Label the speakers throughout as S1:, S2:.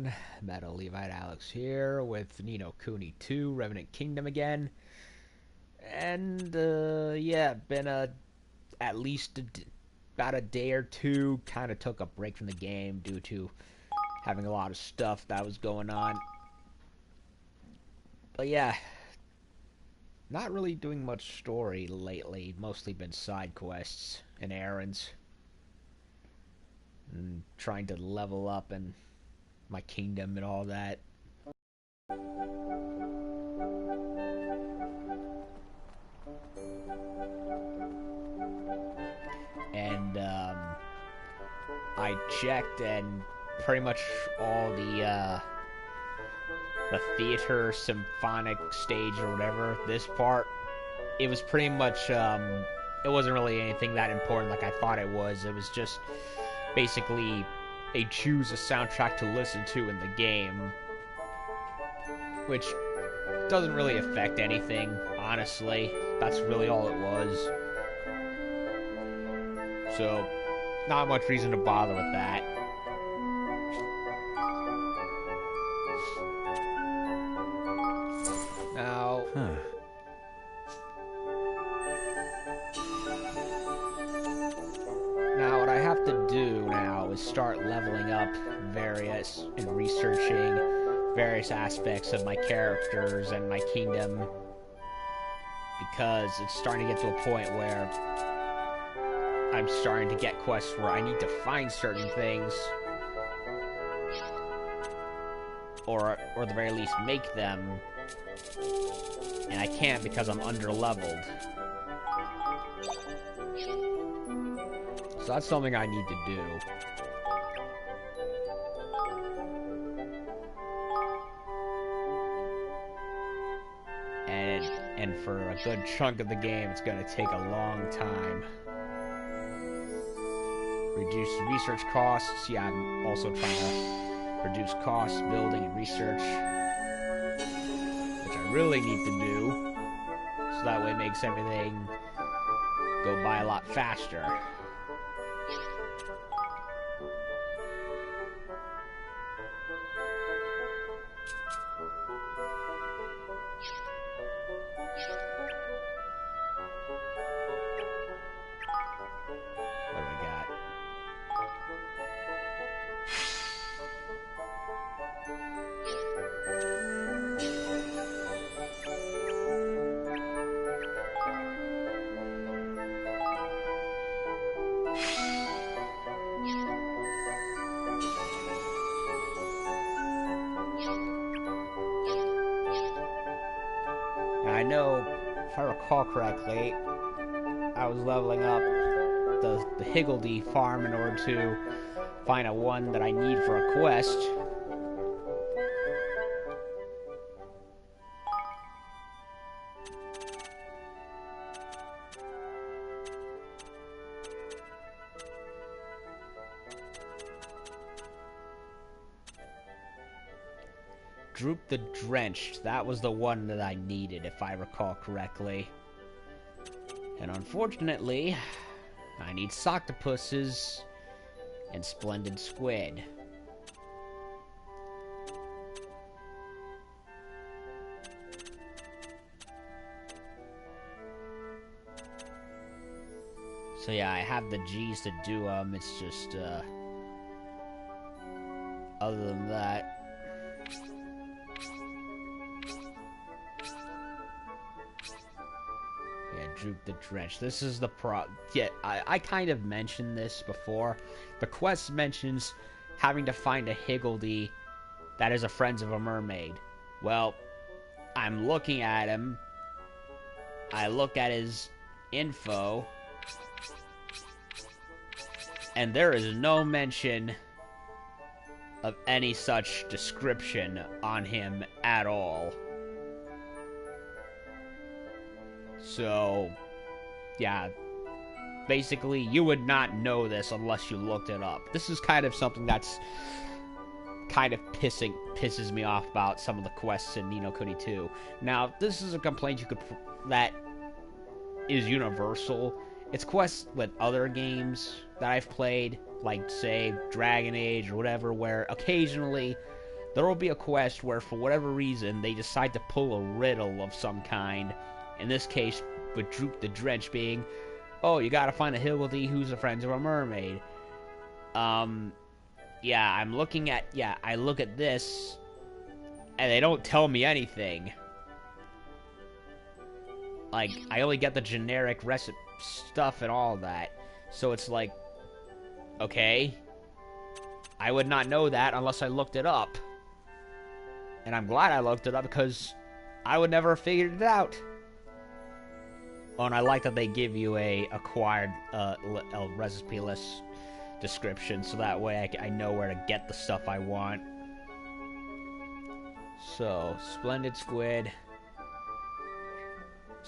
S1: everyone. Metal Levite Alex here with Kuni 2, Revenant Kingdom again. And, yeah, been at least about a day or two. Kind of took a break from the game due to having a lot of stuff that was going on. But yeah, not really doing much story lately. Mostly been side quests and errands. And trying to level up and my kingdom and all that. And I checked, and pretty much all the theater symphonic stage or whatever, this part, it was pretty much it wasn't really anything that important like I thought it was. It was just basically they choose a soundtrack to listen to in the game, which doesn't really affect anything, honestly. That's really all it was. So, not much reason to bother with that. Now, Now, what I have to do now is start leveling up various and researching various aspects of my characters and my kingdom, because it's starting to get to a point where I'm starting to get quests where I need to find certain things, or at the very least make them, and I can't because I'm under-leveled. So that's something I need to do. And for a good chunk of the game, it's going to take a long time. Reduce research costs. Yeah, I'm also trying to reduce costs, building and research, which I really need to do, so that way it makes everything go by a lot faster. What do we got? And I know, if I recall correctly, I was leveling up the Higgledy farm in order to find a one that I need for a quest. Droop the Drenched. That was the one that I needed, if I recall correctly. And unfortunately, I need Soctopuses and Splendid Squid. So yeah, I have the G's to do them. It's just, other than that, Droop the Drench. This is the Yeah, I kind of mentioned this before. The quest mentions having to find a Higgledy that is a friend of a mermaid. Well, I'm looking at him. I look at his info, and there is no mention of any such description on him at all. So, yeah, basically, you would not know this unless you looked it up. This is kind of something that's kind of pisses me off about some of the quests in Ni no Kuni 2. Now, this is a complaint that is universal. It's quests with other games that I've played, like, say, Dragon Age or whatever, where occasionally there will be a quest where, for whatever reason, they decide to pull a riddle of some kind. In this case, with Droop the Drench being, oh, you gotta find a hillbilly who's a friend of a mermaid. Yeah, I look at this, and they don't tell me anything. Like, I only get the generic recipe stuff and all that. So it's like, okay, I would not know that unless I looked it up. And I'm glad I looked it up, because I would never have figured it out. Oh, and I like that they give you a acquired a recipe list description, so that way I know where to get the stuff I want. So, splendid squid,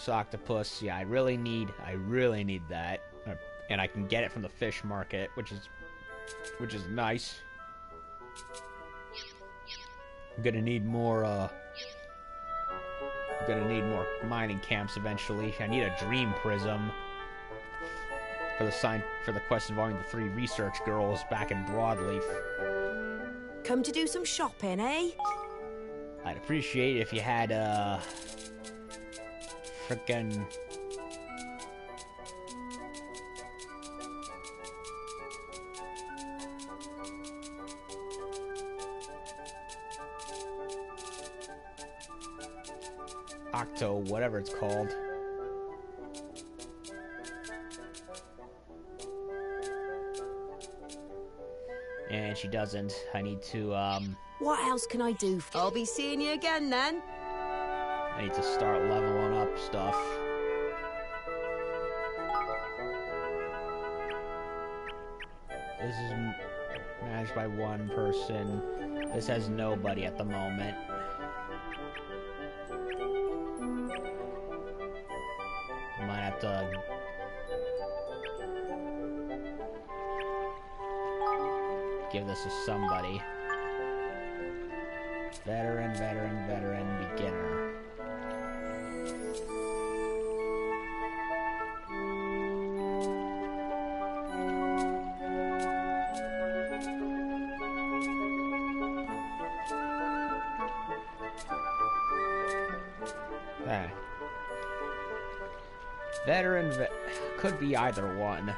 S1: octopus. Yeah, I really need that, and I can get it from the fish market, which is nice. I'm gonna need more mining camps eventually. I need a dream prism for the quest involving the 3 research girls back in Broadleaf.
S2: Come to do some shopping, eh?
S1: I'd appreciate it if you had frickin' Octo, whatever it's called. And she doesn't. I need to,
S2: What else can I do? I'll be seeing you again then.
S1: I need to start leveling up stuff. This is managed by one person. This has nobody at the moment. I might have to... give this to somebody. Veteran, beginner. Could be either one.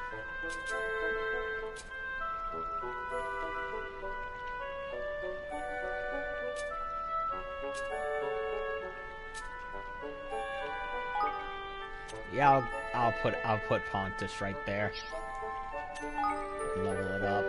S1: Yeah, I'll put Pontus right there. Level it up.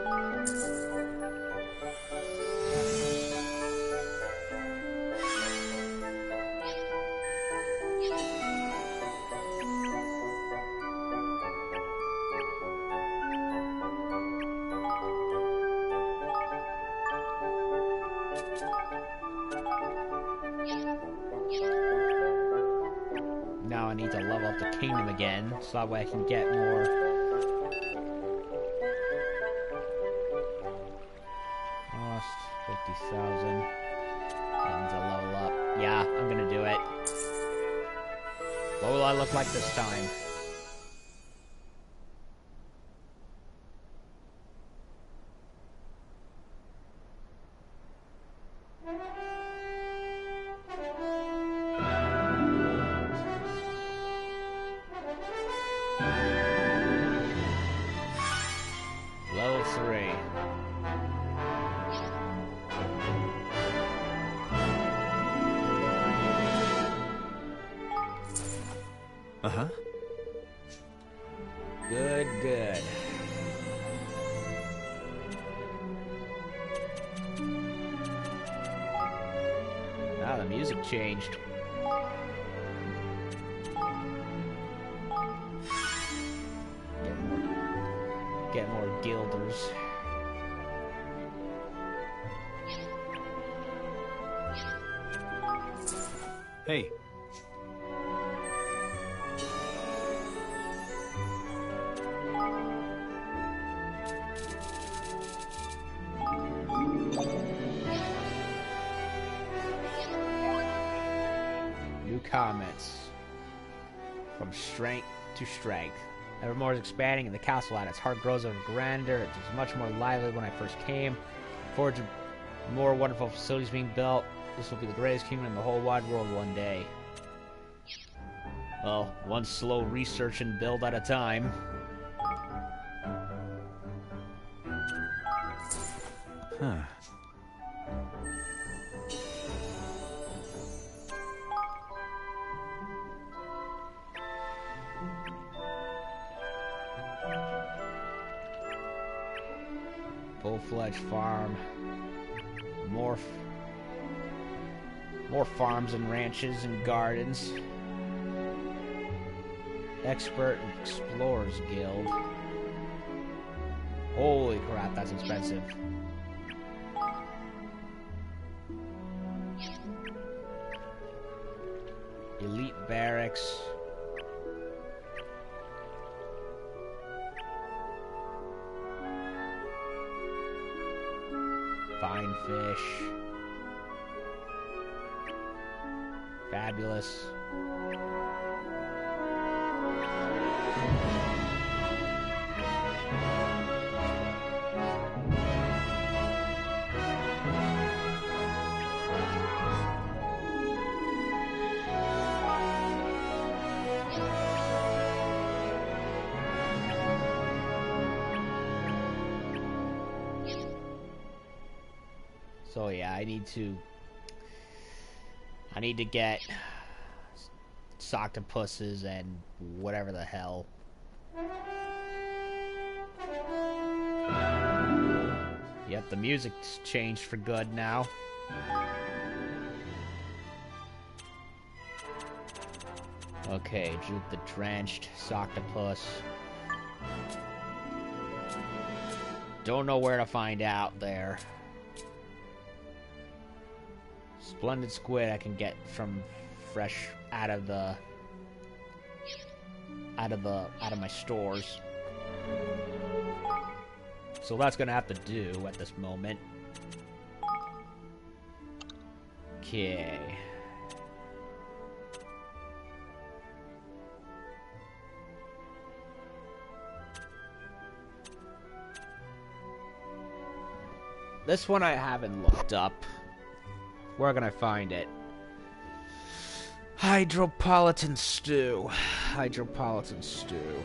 S1: Now I need to level up the kingdom again, so that way I can get more. Lost 50,000. I need to level up. Yeah, I'm gonna do it. What will I look like this time? Level 3.
S3: Uh-huh.
S1: Good, good. Ah, the music changed. Get more guilders.
S3: Hey.
S1: New comments. From strength to strength. Evermore is expanding, and the castle at its heart grows ever grander. It was much more lively when I first came. More wonderful facilities being built. This will be the greatest kingdom in the whole wide world one day. Well, one slow research and build at a time.
S3: Huh.
S1: Full-fledged farm. More farms and ranches and gardens. Expert Explorers Guild. Holy crap, that's expensive. Elite Barracks. Fine fish. Fabulous. So yeah, I need to get octopuses and whatever the hell. Yep, the music's changed for good now. Okay, Juke the Drenched, Octopus. Don't know where to find out there. Splendid Squid I can get from fresh out of my stores. So that's gonna have to do at this moment. Okay. This one I haven't looked up. Where can I find it? Hydropolitan stew. Hydropolitan stew.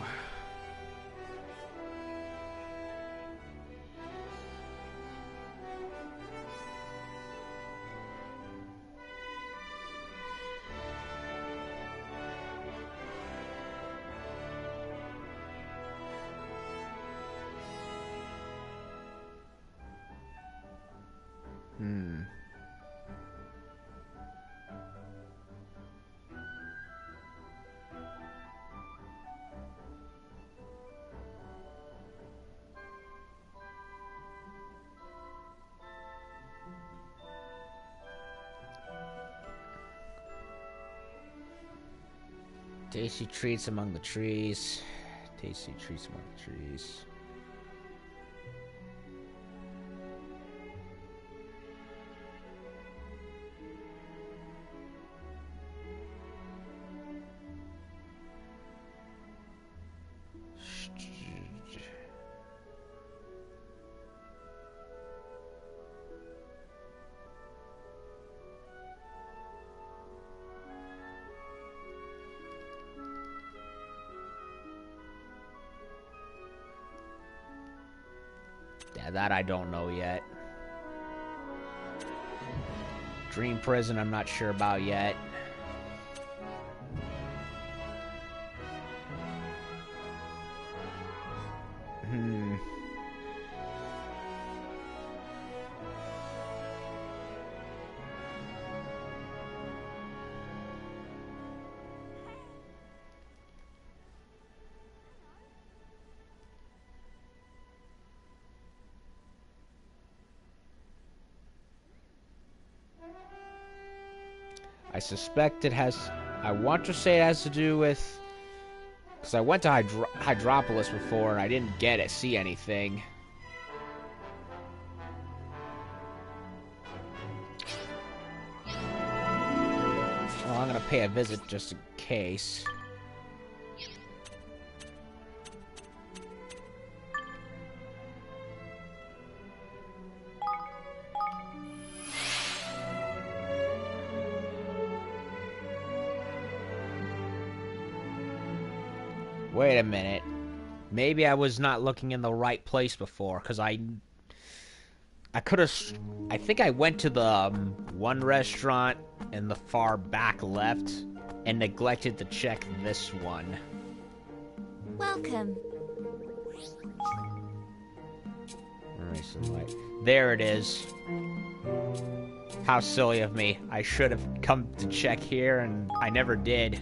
S1: Tasty treats among the trees. Tasty treats among the trees. Yeah, that I don't know yet. Dream Prison I'm not sure about yet. I suspect it has... I want to say it has to do with... Because I went to Hydropolis before and I didn't see anything. Well, I'm going to pay a visit just in case. Wait a minute. Maybe I was not looking in the right place before, because I could have... I think I went to the one restaurant in the far back left and neglected to check this one.
S2: Welcome.
S1: There it is. How silly of me. I should have come to check here, and I never did.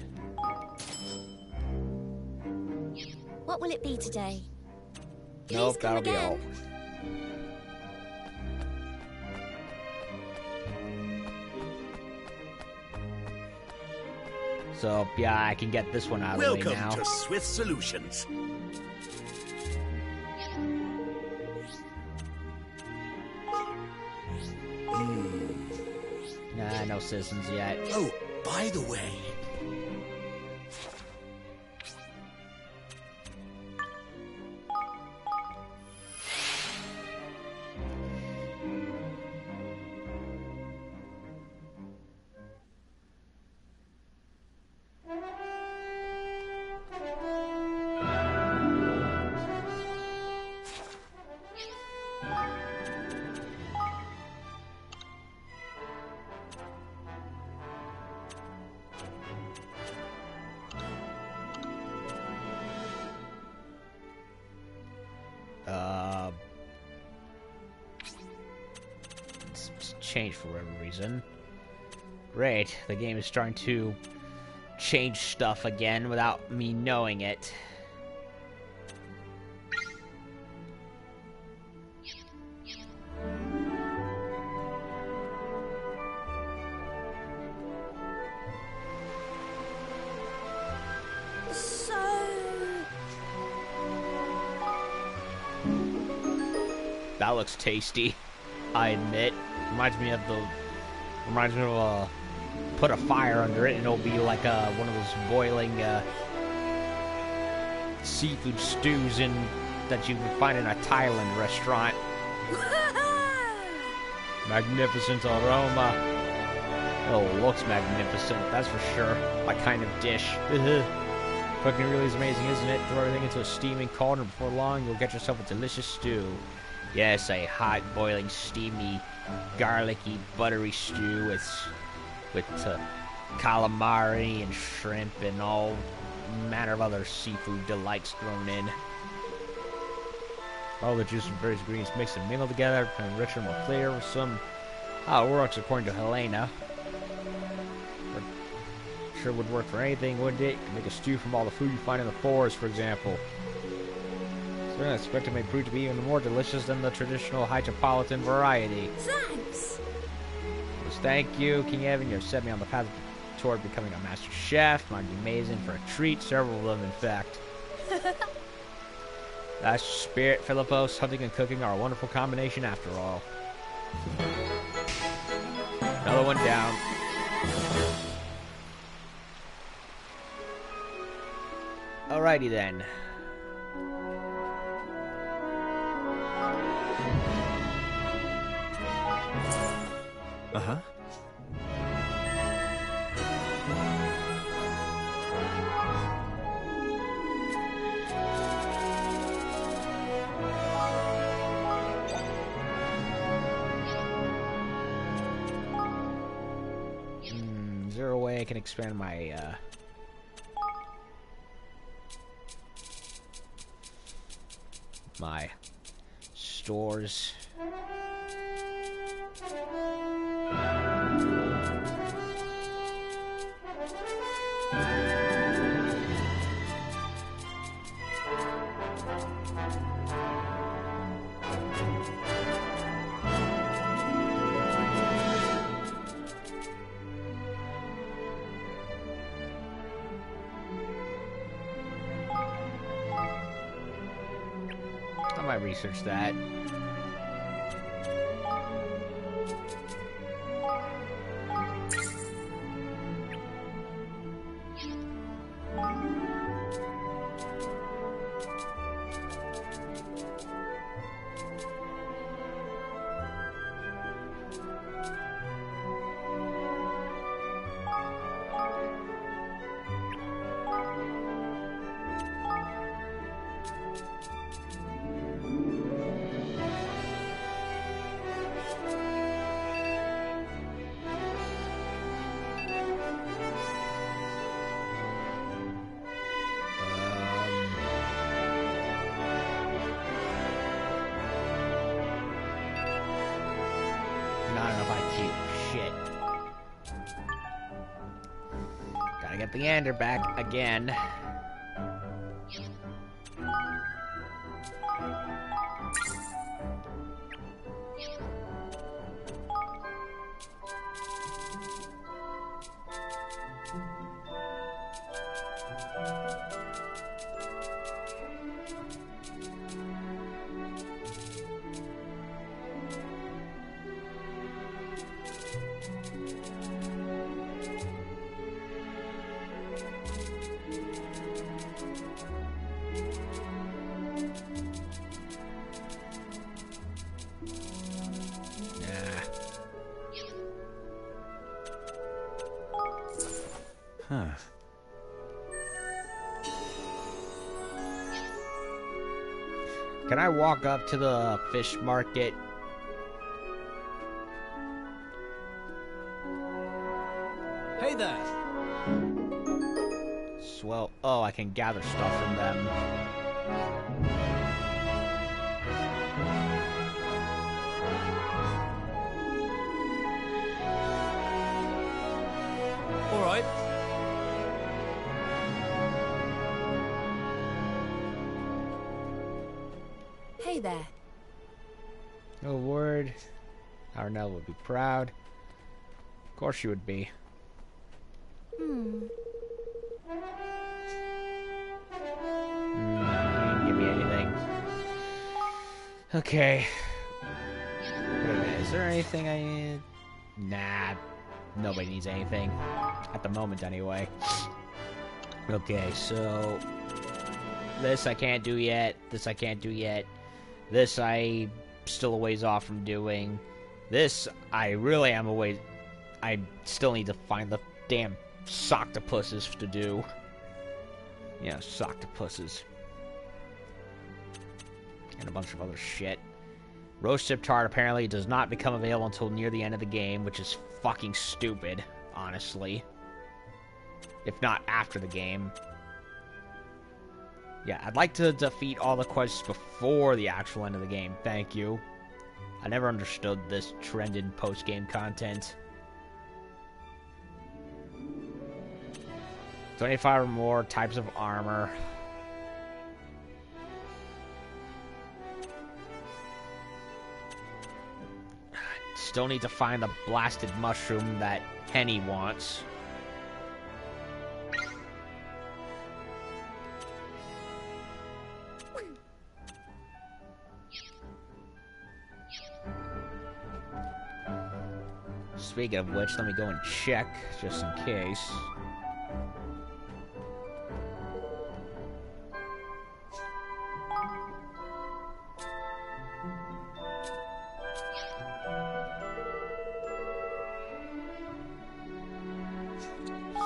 S2: What will it be today?
S1: Nope, that'll be all. So, yeah, I can get this one out of the way now.
S4: Welcome to Swift Solutions.
S1: Nah, no citizens yet.
S4: Oh, by the way...
S1: It's changed for whatever reason. Great, the game is starting to change stuff again without me knowing it. That looks tasty, I admit. Reminds me of put a fire under it and it'll be like one of those boiling seafood stews that you can find in a Thailand restaurant. Magnificent aroma. Oh, looks magnificent, that's for sure. My kind of dish. Cooking really is amazing, isn't it? Throw everything into a steaming cauldron. Before long, you'll get yourself a delicious stew. Yes, a hot, boiling, steamy, garlicky, buttery stew with calamari and shrimp and all manner of other seafood delights thrown in. All the juice and various ingredients mixed and mingled together and richer and more flavorsome. How it works, according to Helena. But sure would work for anything, wouldn't it? You can make a stew from all the food you find in the forest, for example. I expect it may prove to be even more delicious than the traditional High-Topolitan variety.
S2: Thanks!
S1: Yes, thank you, King Evan. You have set me on the path toward becoming a master chef. Might be amazing for a treat. Several of them, in fact. That's spirit, Philippos. Hunting and cooking are a wonderful combination after all. Another one down. Alrighty then.
S3: Uh-huh.
S1: Is there a way I can expand my, my stores? I might research that. get Leander back again.
S3: Huh.
S1: Can I walk up to the fish market?
S3: Hey there.
S1: Swell. Oh, I can gather stuff from them.
S3: All right.
S2: Hey there.
S1: No word. Arnell would be proud. Of course she would be. You didn't give me anything. Okay. Wait a minute, is there anything I need? Nah. Nobody needs anything. At the moment, anyway. Okay, so... This I can't do yet. This I can't do yet. This I still a ways off from doing. This I really am a ways... I still need to find the damn soctopuses to do. Yeah, soctopuses. And a bunch of other shit. Roast tart apparently does not become available until near the end of the game, which is fucking stupid, honestly. If not after the game. Yeah, I'd like to defeat all the quests before the actual end of the game. Thank you. I never understood this trend in post-game content. 25 or more types of armor. Still need to find the blasted mushroom that Henny wants. Speaking of which, let me go and check, just in case.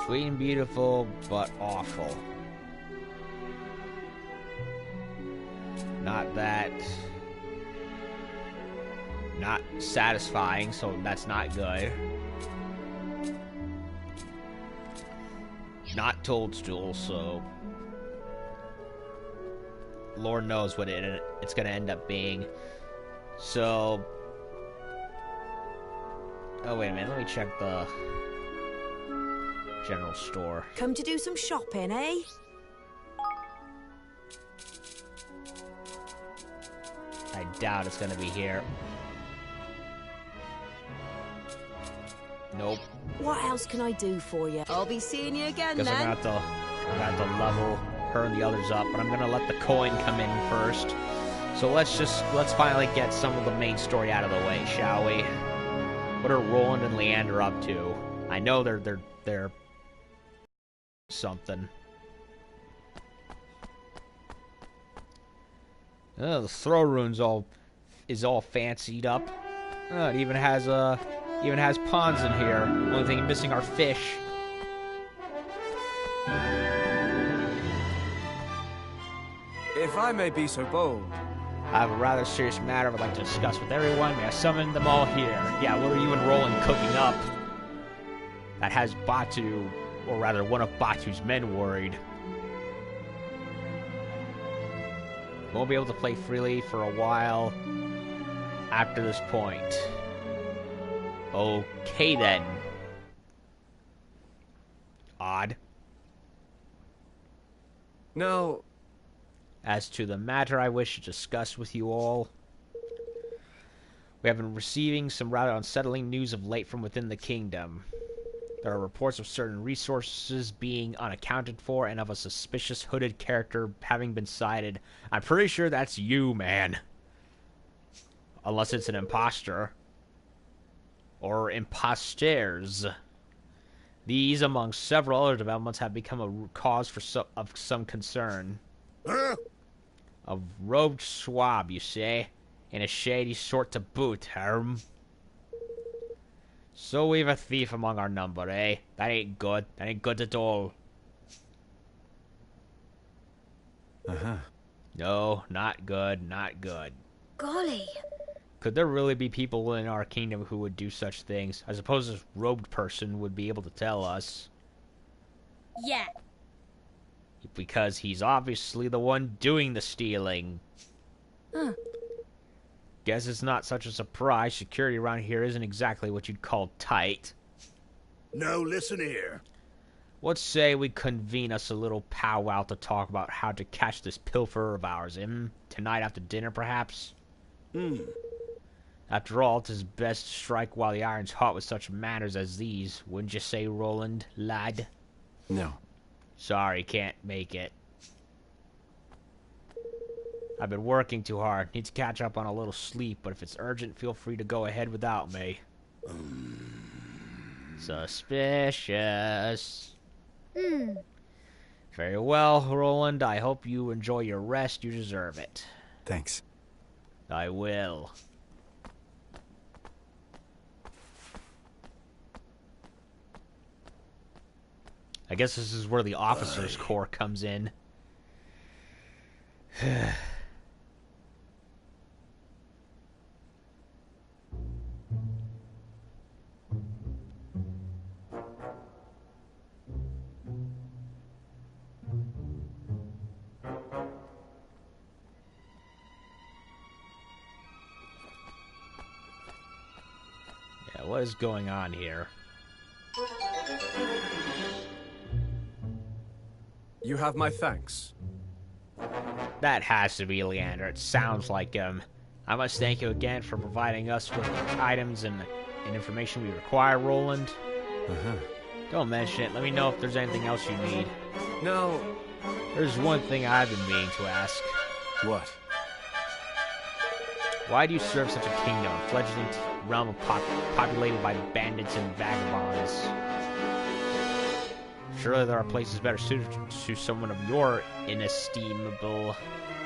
S1: Sweet and beautiful, but awful. Not that... Not satisfying, so that's not good. Not toadstool, so... Lord knows what it's gonna end up being. So... Oh, wait a minute, let me check the... general store.
S2: Come to do some shopping, eh?
S1: I doubt it's gonna be here. Nope.
S2: What else can I do for you? I'll be seeing you again
S1: Guess
S2: then.
S1: I'm gonna have to level her and the others up, but I'm gonna let the coin come in first. So let's finally get some of the main story out of the way, shall we? What are Roland and Leander up to? I know they're something. Oh, the throw rune's is all fancied up. Oh, it even has ponds in here. Only thing missing are fish.
S3: If I may be so bold.
S1: I have a rather serious matter I would like to discuss with everyone. May I summon them all here? Yeah, what are you and Roland cooking up? That has Batu, or rather one of Batu's men, worried. Won't be able to play freely for a while after this point. Okay then. Odd.
S3: Now,
S1: As to the matter I wish to discuss with you all, we have been receiving some rather unsettling news of late from within the kingdom. There are reports of certain resources being unaccounted for and of a suspicious hooded character having been sighted. I'm pretty sure that's you, man. Unless it's an imposter. Or imposters. These, among several other developments, have become a cause for of some concern.
S4: Huh?
S1: A robed swab, you say? And a shady sort to boot, Herm. So we've a thief among our number, eh? That ain't good. That ain't good at all.
S3: uh-huh.
S1: No, not good, not good.
S2: Golly.
S1: Could there really be people in our kingdom who would do such things? I suppose this robed person would be able to tell us.
S2: Yeah.
S1: Because he's obviously the one doing the stealing.
S2: Huh.
S1: Guess it's not such a surprise. Security around here isn't exactly what you'd call tight.
S4: Now listen here.
S1: What say we convene us a little powwow to talk about how to catch this pilferer of ours, Tonight after dinner, perhaps? After all, 'tis best to strike while the iron's hot with such matters as these. Wouldn't you say, Roland, lad?
S3: No.
S1: Sorry, can't make it. I've been working too hard. Need to catch up on a little sleep, but if it's urgent, feel free to go ahead without me. Suspicious. Very well, Roland. I hope you enjoy your rest. You deserve it.
S3: Thanks.
S1: I will. I guess this is where the officers' corps comes in. Yeah, what is going on here?
S3: You have my thanks.
S1: That has to be Leander. It sounds like him. I must thank you again for providing us with the items and information we require, Roland.
S3: Uh-huh.
S1: Don't mention it. Let me know if there's anything else you need.
S3: Now,
S1: There's one thing I've been meaning to ask.
S3: what?
S1: Why do you serve such a kingdom, a fledgling realm populated by bandits and vagabonds? Surely there are places better suited to someone of your inestimable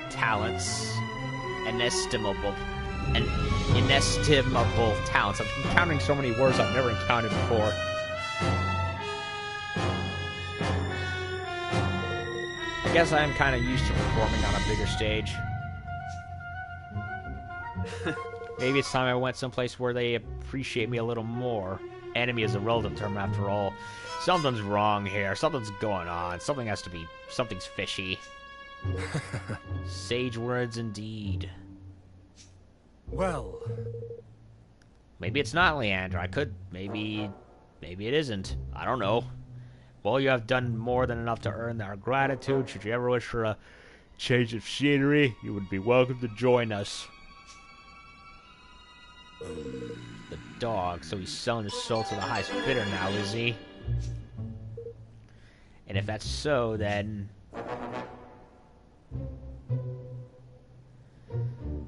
S1: talents. Inestimable talents. I'm encountering so many words I've never encountered before. I guess I am kind of used to performing on a bigger stage. Maybe it's time I went someplace where they appreciate me a little more. Enemy is a relative term after all. Something's wrong here. Something's going on. Something's fishy. Sage words indeed.
S3: Well,
S1: Maybe it's not Leander. Maybe it isn't. I don't know. Well, you have done more than enough to earn our gratitude. Should you ever wish for a change of scenery, you would be welcome to join us. The dog, so he's selling his soul to the highest bidder now, is he? And if that's so, then...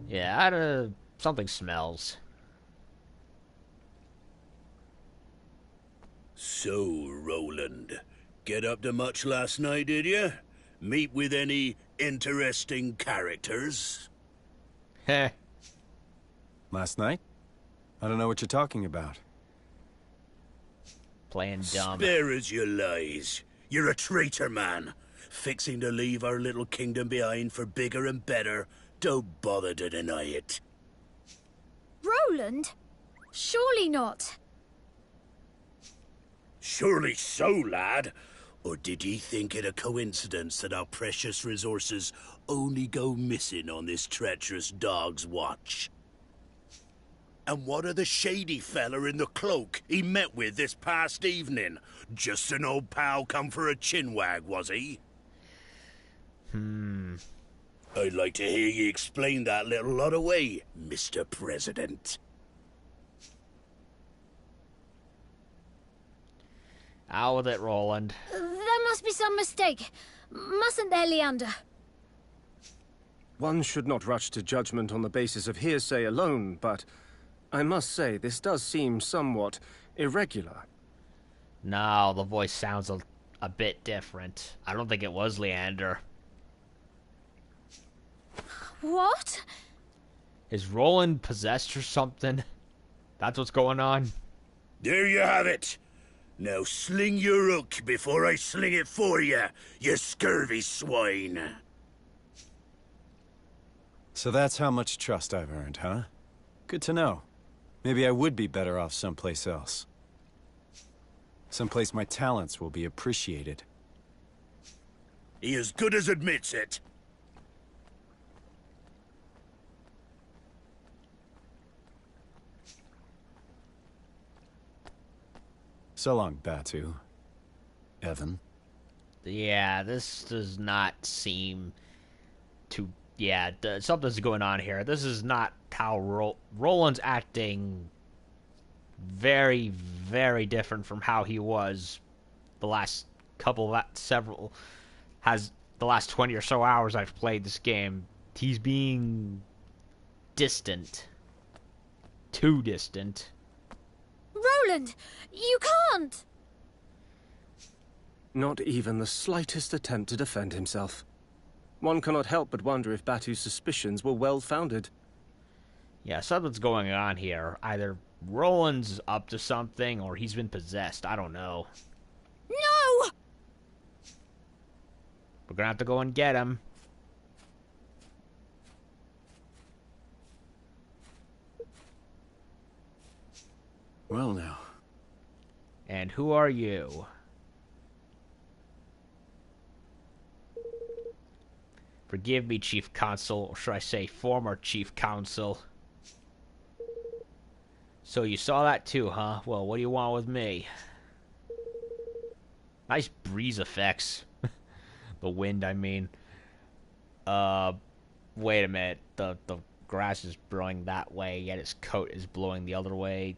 S1: yeah, something smells.
S4: So, Roland, get up to much last night, did you? Meet with any interesting characters?
S1: Heh.
S3: last night? I don't know what you're talking about.
S1: Playing dumb.
S4: Spare us your lies. You're a traitor, man. Fixing to leave our little kingdom behind for bigger and better. Don't bother to deny it.
S5: Roland? Surely not.
S4: Surely so, lad. Or did ye think it a coincidence that our precious resources only go missing on this treacherous dog's watch? And what of the shady fella in the cloak he met with this past evening? Just an old pal come for a chinwag, was he? I'd like to hear you explain that little lot away, Mr. President.
S1: Out with it, Roland.
S5: There must be some mistake. Mustn't there, Leander?
S6: One should not rush to judgment on the basis of hearsay alone, but I must say this does seem somewhat irregular.
S1: No, the voice sounds a bit different. I don't think it was Leander.
S5: What?
S1: Is Roland possessed or something? That's what's going on?
S4: There you have it. Now sling your hook before I sling it for you, you scurvy swine.
S3: So that's how much trust I've earned, huh? Good to know. Maybe I would be better off someplace else. Someplace my talents will be appreciated.
S4: He as good as admits it.
S3: So long, Batu. Evan.
S1: Yeah, this does not seem to... Yeah, something's going on here. This is not how Roland's acting. Very, very different from how he was the last the last 20 or so hours I've played this game. He's being distant. Too distant.
S5: Roland, you can't!
S6: Not even the slightest attempt to defend himself. One cannot help but wonder if Batu's suspicions were well-founded.
S1: Yeah, something's going on here. Either Roland's up to something, or he's been possessed. I don't know.
S5: No!
S1: We're gonna have to go and get him.
S3: Well now.
S1: And who are you? Forgive me, Chief Counsel, or should I say former Chief Counsel. So you saw that too, huh? Well, what do you want with me? Nice breeze effects. The wind, I mean. Wait a minute. The grass is blowing that way, yet his coat is blowing the other way.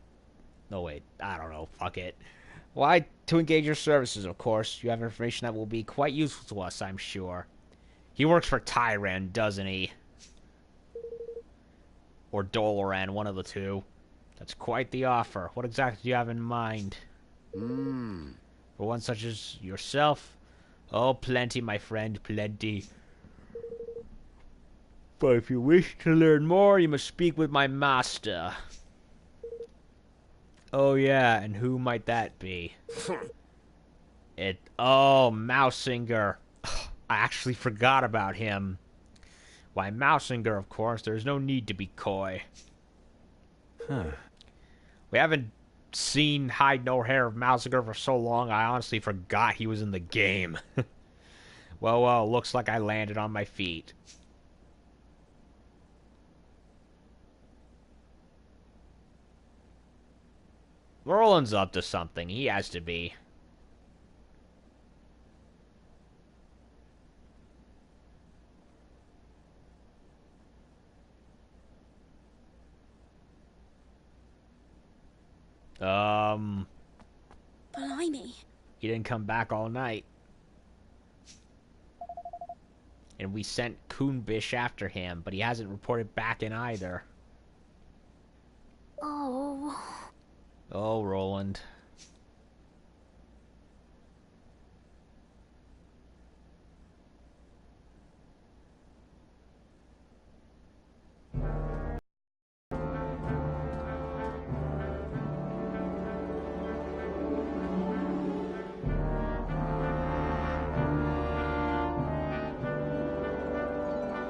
S1: No, wait. I don't know. Fuck it. Why? To engage your services, of course. You have information that will be quite useful to us, I'm sure. He works for Tyran, doesn't he? Or Doloran, one of the two. That's quite the offer. What exactly do you have in mind? For one such as yourself? Oh, plenty, my friend, plenty. But if you wish to learn more, you must speak with my master. Oh, yeah, and who might that be? Oh, Mousinger. I actually forgot about him. Why, Mousinger, of course. There's no need to be coy.
S3: Huh.
S1: We haven't seen hide nor hair of Mousinger for so long, I honestly forgot he was in the game. Well, looks like I landed on my feet. Roland's up to something. He has to be.
S5: Blimey.
S1: He didn't come back all night. And we sent Coonbish after him, but he hasn't reported back in either.
S5: Oh.
S1: Oh, Roland.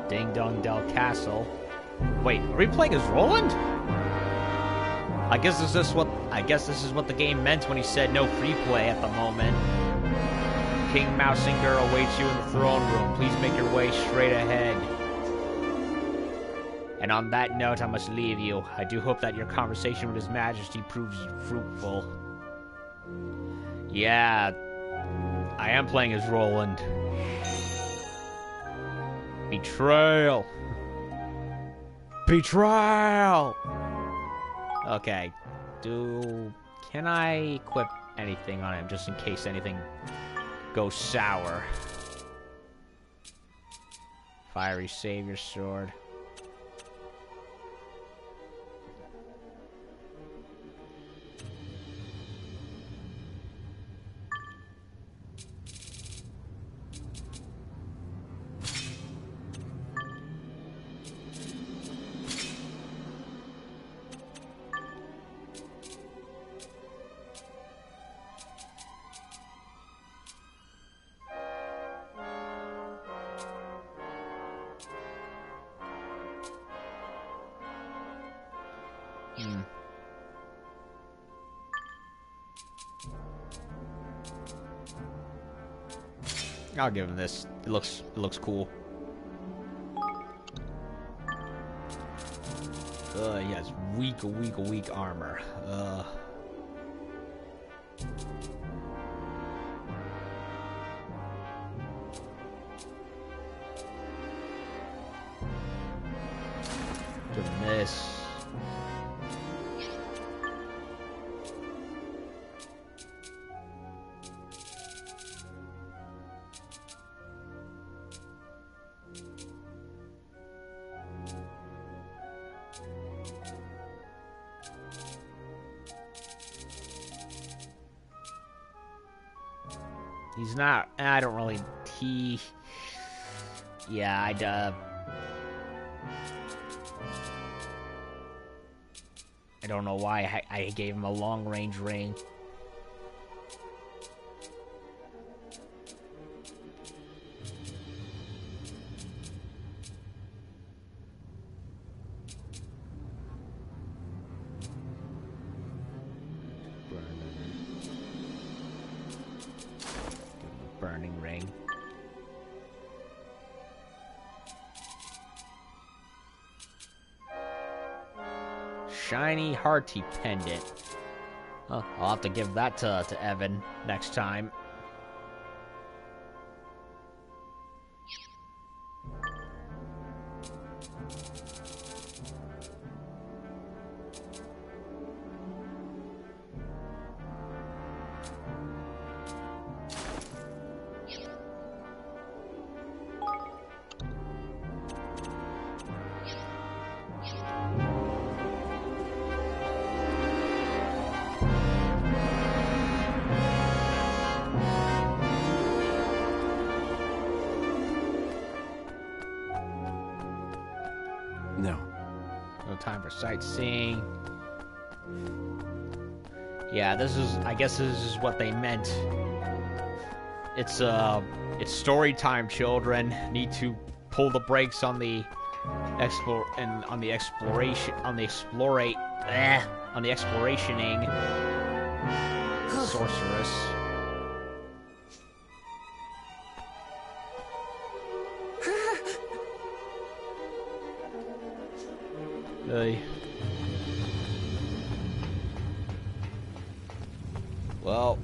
S1: Ding Dong Del Castle. Wait, are we playing as Roland? I guess this is what the game meant when he said no free play at the moment. King Mousinger awaits you in the throne room. Please make your way straight ahead. And on that note, I must leave you. I do hope that your conversation with His Majesty proves fruitful. Yeah, I am playing as Roland. Betrayal. Betrayal! Okay. Can I equip anything on him just in case anything goes sour? Fiery Savior Sword. I'll give him this. It looks cool. He has weak armor. Give him this. He's not. I don't really. Yeah, I don't know why I gave him a long-range ring. Burning ring. Shiny hearty pendant. Oh, I'll have to give that to Evan next time.
S3: No.
S1: No time for sightseeing. Yeah, I guess this is what they meant. It's story time, children. Need to pull the brakes on the explorationing. Sorceress. Well,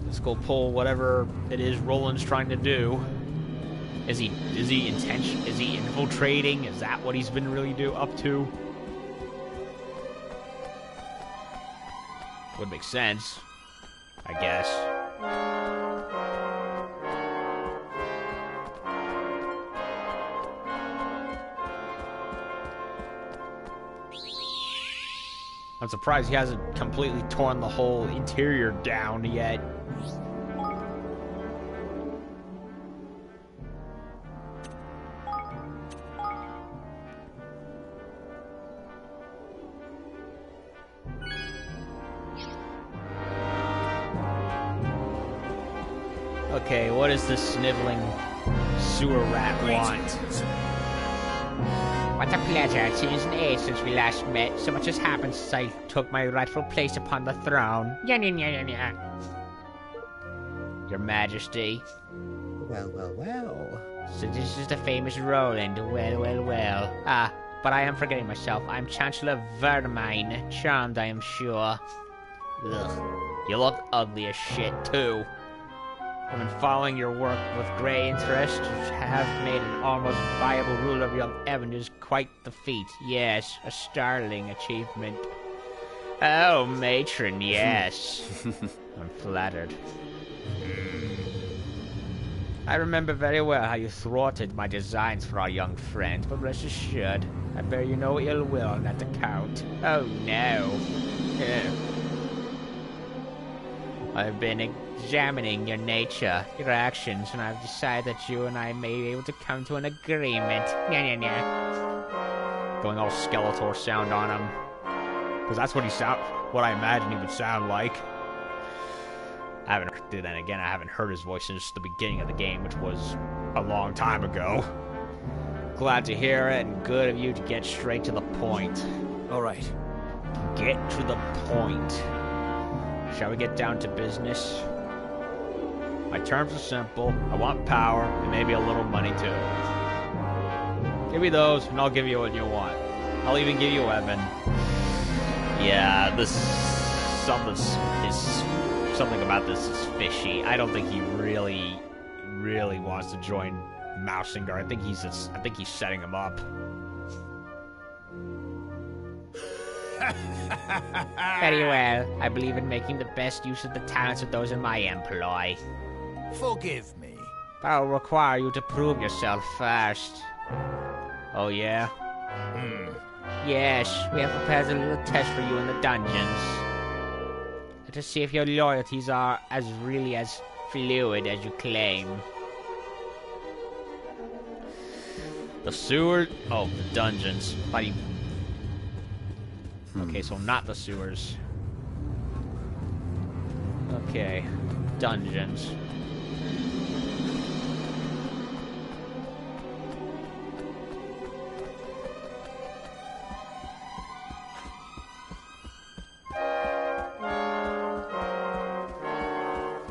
S1: let's go pull whatever it is Roland's trying to do. Is he infiltrating? Is that what he's been really up to? Would make sense, I guess. I'm surprised he hasn't completely torn the whole interior down yet. Okay, what does this sniveling sewer rat want? What a pleasure. It seems an age since we last met. So much has happened since I took my rightful place upon the throne. Your Majesty. Well. So this is the famous Roland. Well. Ah, but I am forgetting myself. I'm Chancellor Vermine. Charmed, I am sure. Ugh. You look ugly as shit, too. I've been following your work with great interest. You have made an almost viable ruler of young avenues quite the feat. Yes, a startling achievement. Oh, matron, yes. I'm flattered. I remember very well how you thwarted my designs for our young friend, but rest assured, I bear you no ill will on that account. Oh no. I've been examining your nature, your actions, and I've decided that you and I may be able to come to an agreement. Going all Skeletor sound on him. Because that's what what I imagine he would sound like. I haven't heard his voice since the beginning of the game, which was a long time ago. Glad to hear it, and good of you to get straight to the point.
S3: Alright.
S1: Get to the point. Shall we get down to business? My terms are simple. I want power, and maybe a little money too. Give me those, and I'll give you what you want. I'll even give you Evan. Yeah, something about this is fishy. I don't think he really wants to join Mausinger. I think he's setting him up. Very well. I believe in making the best use of the talents of those in my employ.
S7: Forgive me.
S1: But I'll require you to prove yourself first. Oh, yeah? Yes, we have prepared a little test for you in the dungeons. To see if your loyalties are as really as fluid as you claim. The sewer... Oh, the dungeons. Why do you... Okay, so not the sewers. Okay. Dungeons.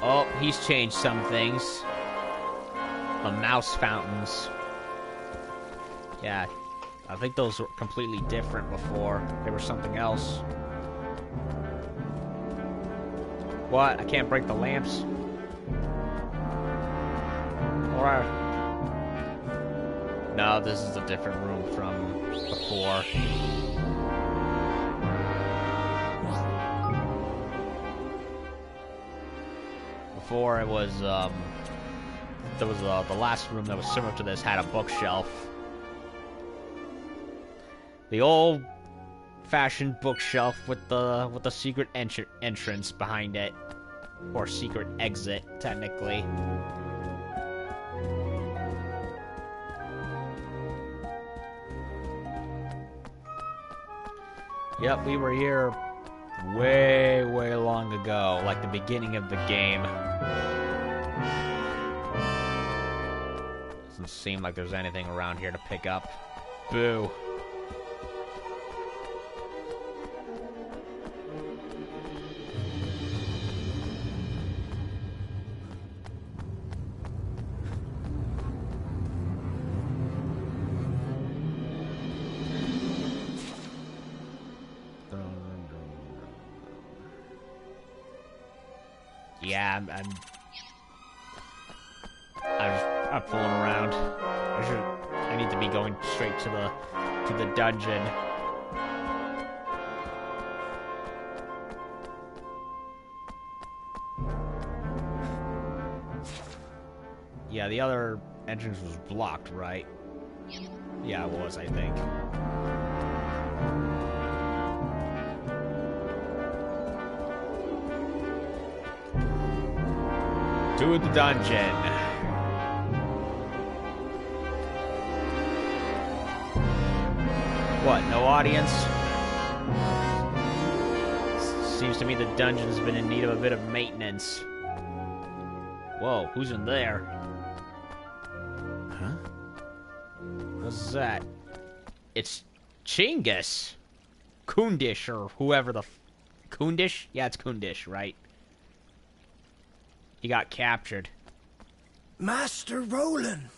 S1: Oh, he's changed some things. The mouse fountains. Yeah, I think those were completely different before. They were something else. What? I can't break the lamps? Or... No, this is a different room from before. Before it was, there was, the last room that was similar to this had a bookshelf. The old-fashioned bookshelf with the secret entrance behind it. Or secret exit, technically. Yep, we were here way long ago, like the beginning of the game. Doesn't seem like there's anything around here to pick up. Boo. Yeah, I'm fooling around. I need to be going straight to the dungeon. Yeah, the other entrance was blocked, right? Yeah, it was, I think. To the dungeon. What, no audience? Seems to me the dungeon's been in need of a bit of maintenance. Whoa, who's in there?
S3: Huh?
S1: What's that? It's Chinggis. Kundish, or whoever the... Kundish? Yeah, it's Kundish, right? He got captured.
S7: Master Roland!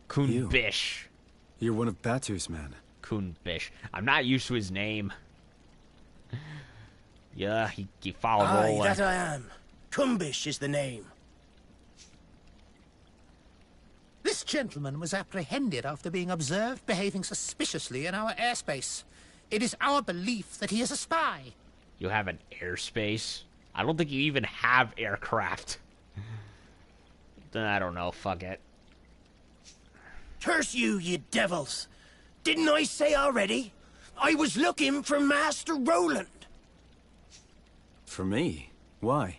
S1: Kunbish.
S3: You're one of Batu's men.
S1: Kunbish. I'm not used to his name. Yeah, he followed
S7: Aye,
S1: Roland.
S7: that I am.
S8: Kumbish is the name.
S7: This gentleman was apprehended after being observed behaving suspiciously in our airspace. It is our belief that he is a spy.
S1: You have an airspace? I don't think you even have aircraft. Then I don't know, fuck it.
S8: Curse you, you devils! Didn't I say already? I was looking for Master Roland.
S3: For me? Why?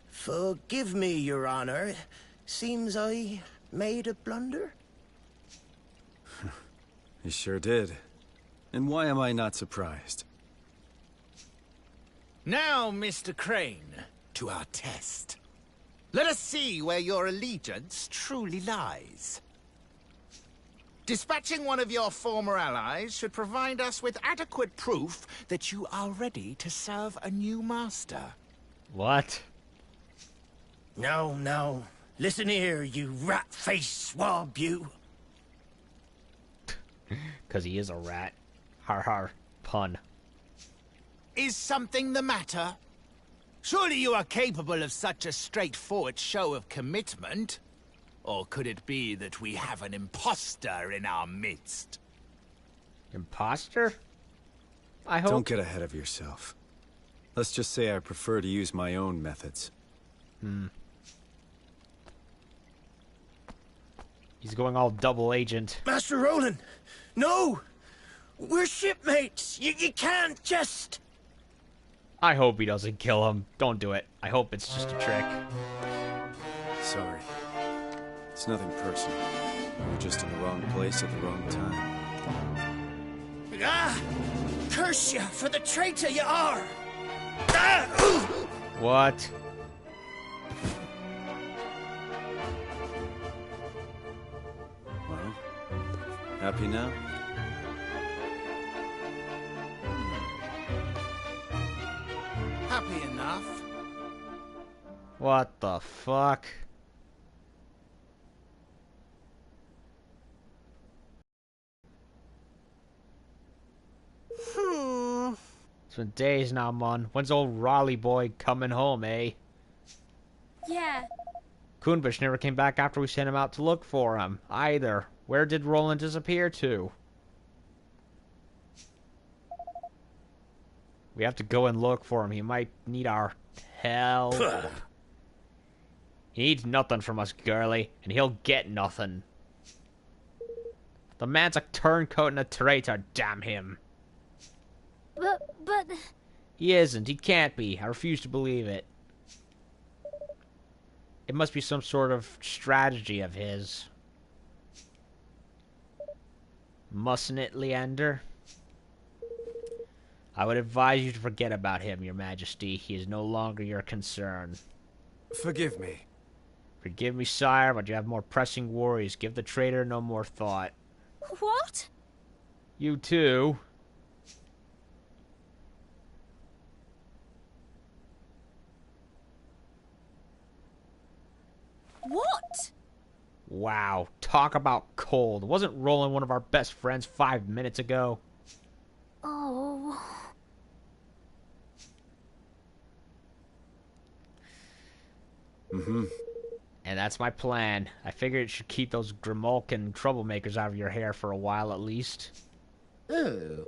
S8: Forgive me, Your Honor. Seems I made a blunder.
S3: You sure did. And why am I not surprised?
S7: Now, Mr. Crane, to our test. Let us see where your allegiance truly lies. Dispatching one of your former allies should provide us with adequate proof that you are ready to serve a new master.
S1: What?
S8: No. Listen here, you rat-faced swab, you.
S1: 'Cause he is a rat. Har har. Pun.
S7: Is something the matter? Surely you are capable of such a straightforward show of commitment? Or could it be that we have an imposter in our midst?
S1: Imposter? I hope.
S3: Don't get ahead of yourself. Let's just say I prefer to use my own methods.
S1: He's going all double agent.
S8: Master Roland! No! We're shipmates! You can't just...
S1: I hope he doesn't kill him. Don't do it. I hope it's just a trick.
S3: Sorry. It's nothing personal. You're just in the wrong place at the wrong time.
S8: Ah! Curse you for the traitor you are! Ah! Ooh!
S1: What?
S3: Well, happy now?
S7: Happy enough.
S1: What the fuck? It's been days now, Mon. When's old Raleigh boy coming home, eh?
S5: Yeah.
S1: Kunbish never came back after we sent him out to look for him, either. Where did Roland disappear to? We have to go and look for him. He might need our help. He needs nothing from us, girly, and he'll get nothing. The man's a turncoat and a traitor, damn him.
S5: But...
S1: He isn't. He can't be. I refuse to believe it. It must be some sort of strategy of his. Mustn't it, Leander? I would advise you to forget about him, Your Majesty. He is no longer your concern.
S3: Forgive me.
S1: Forgive me, sire, but you have more pressing worries. Give the traitor no more thought.
S2: What?
S1: You too.
S2: What?
S1: Wow, talk about cold. Wasn't Roland one of our best friends 5 minutes ago?
S5: Oh...
S1: And that's my plan. I figured it should keep those Grimalkin troublemakers out of your hair for a while at least.
S8: Oh.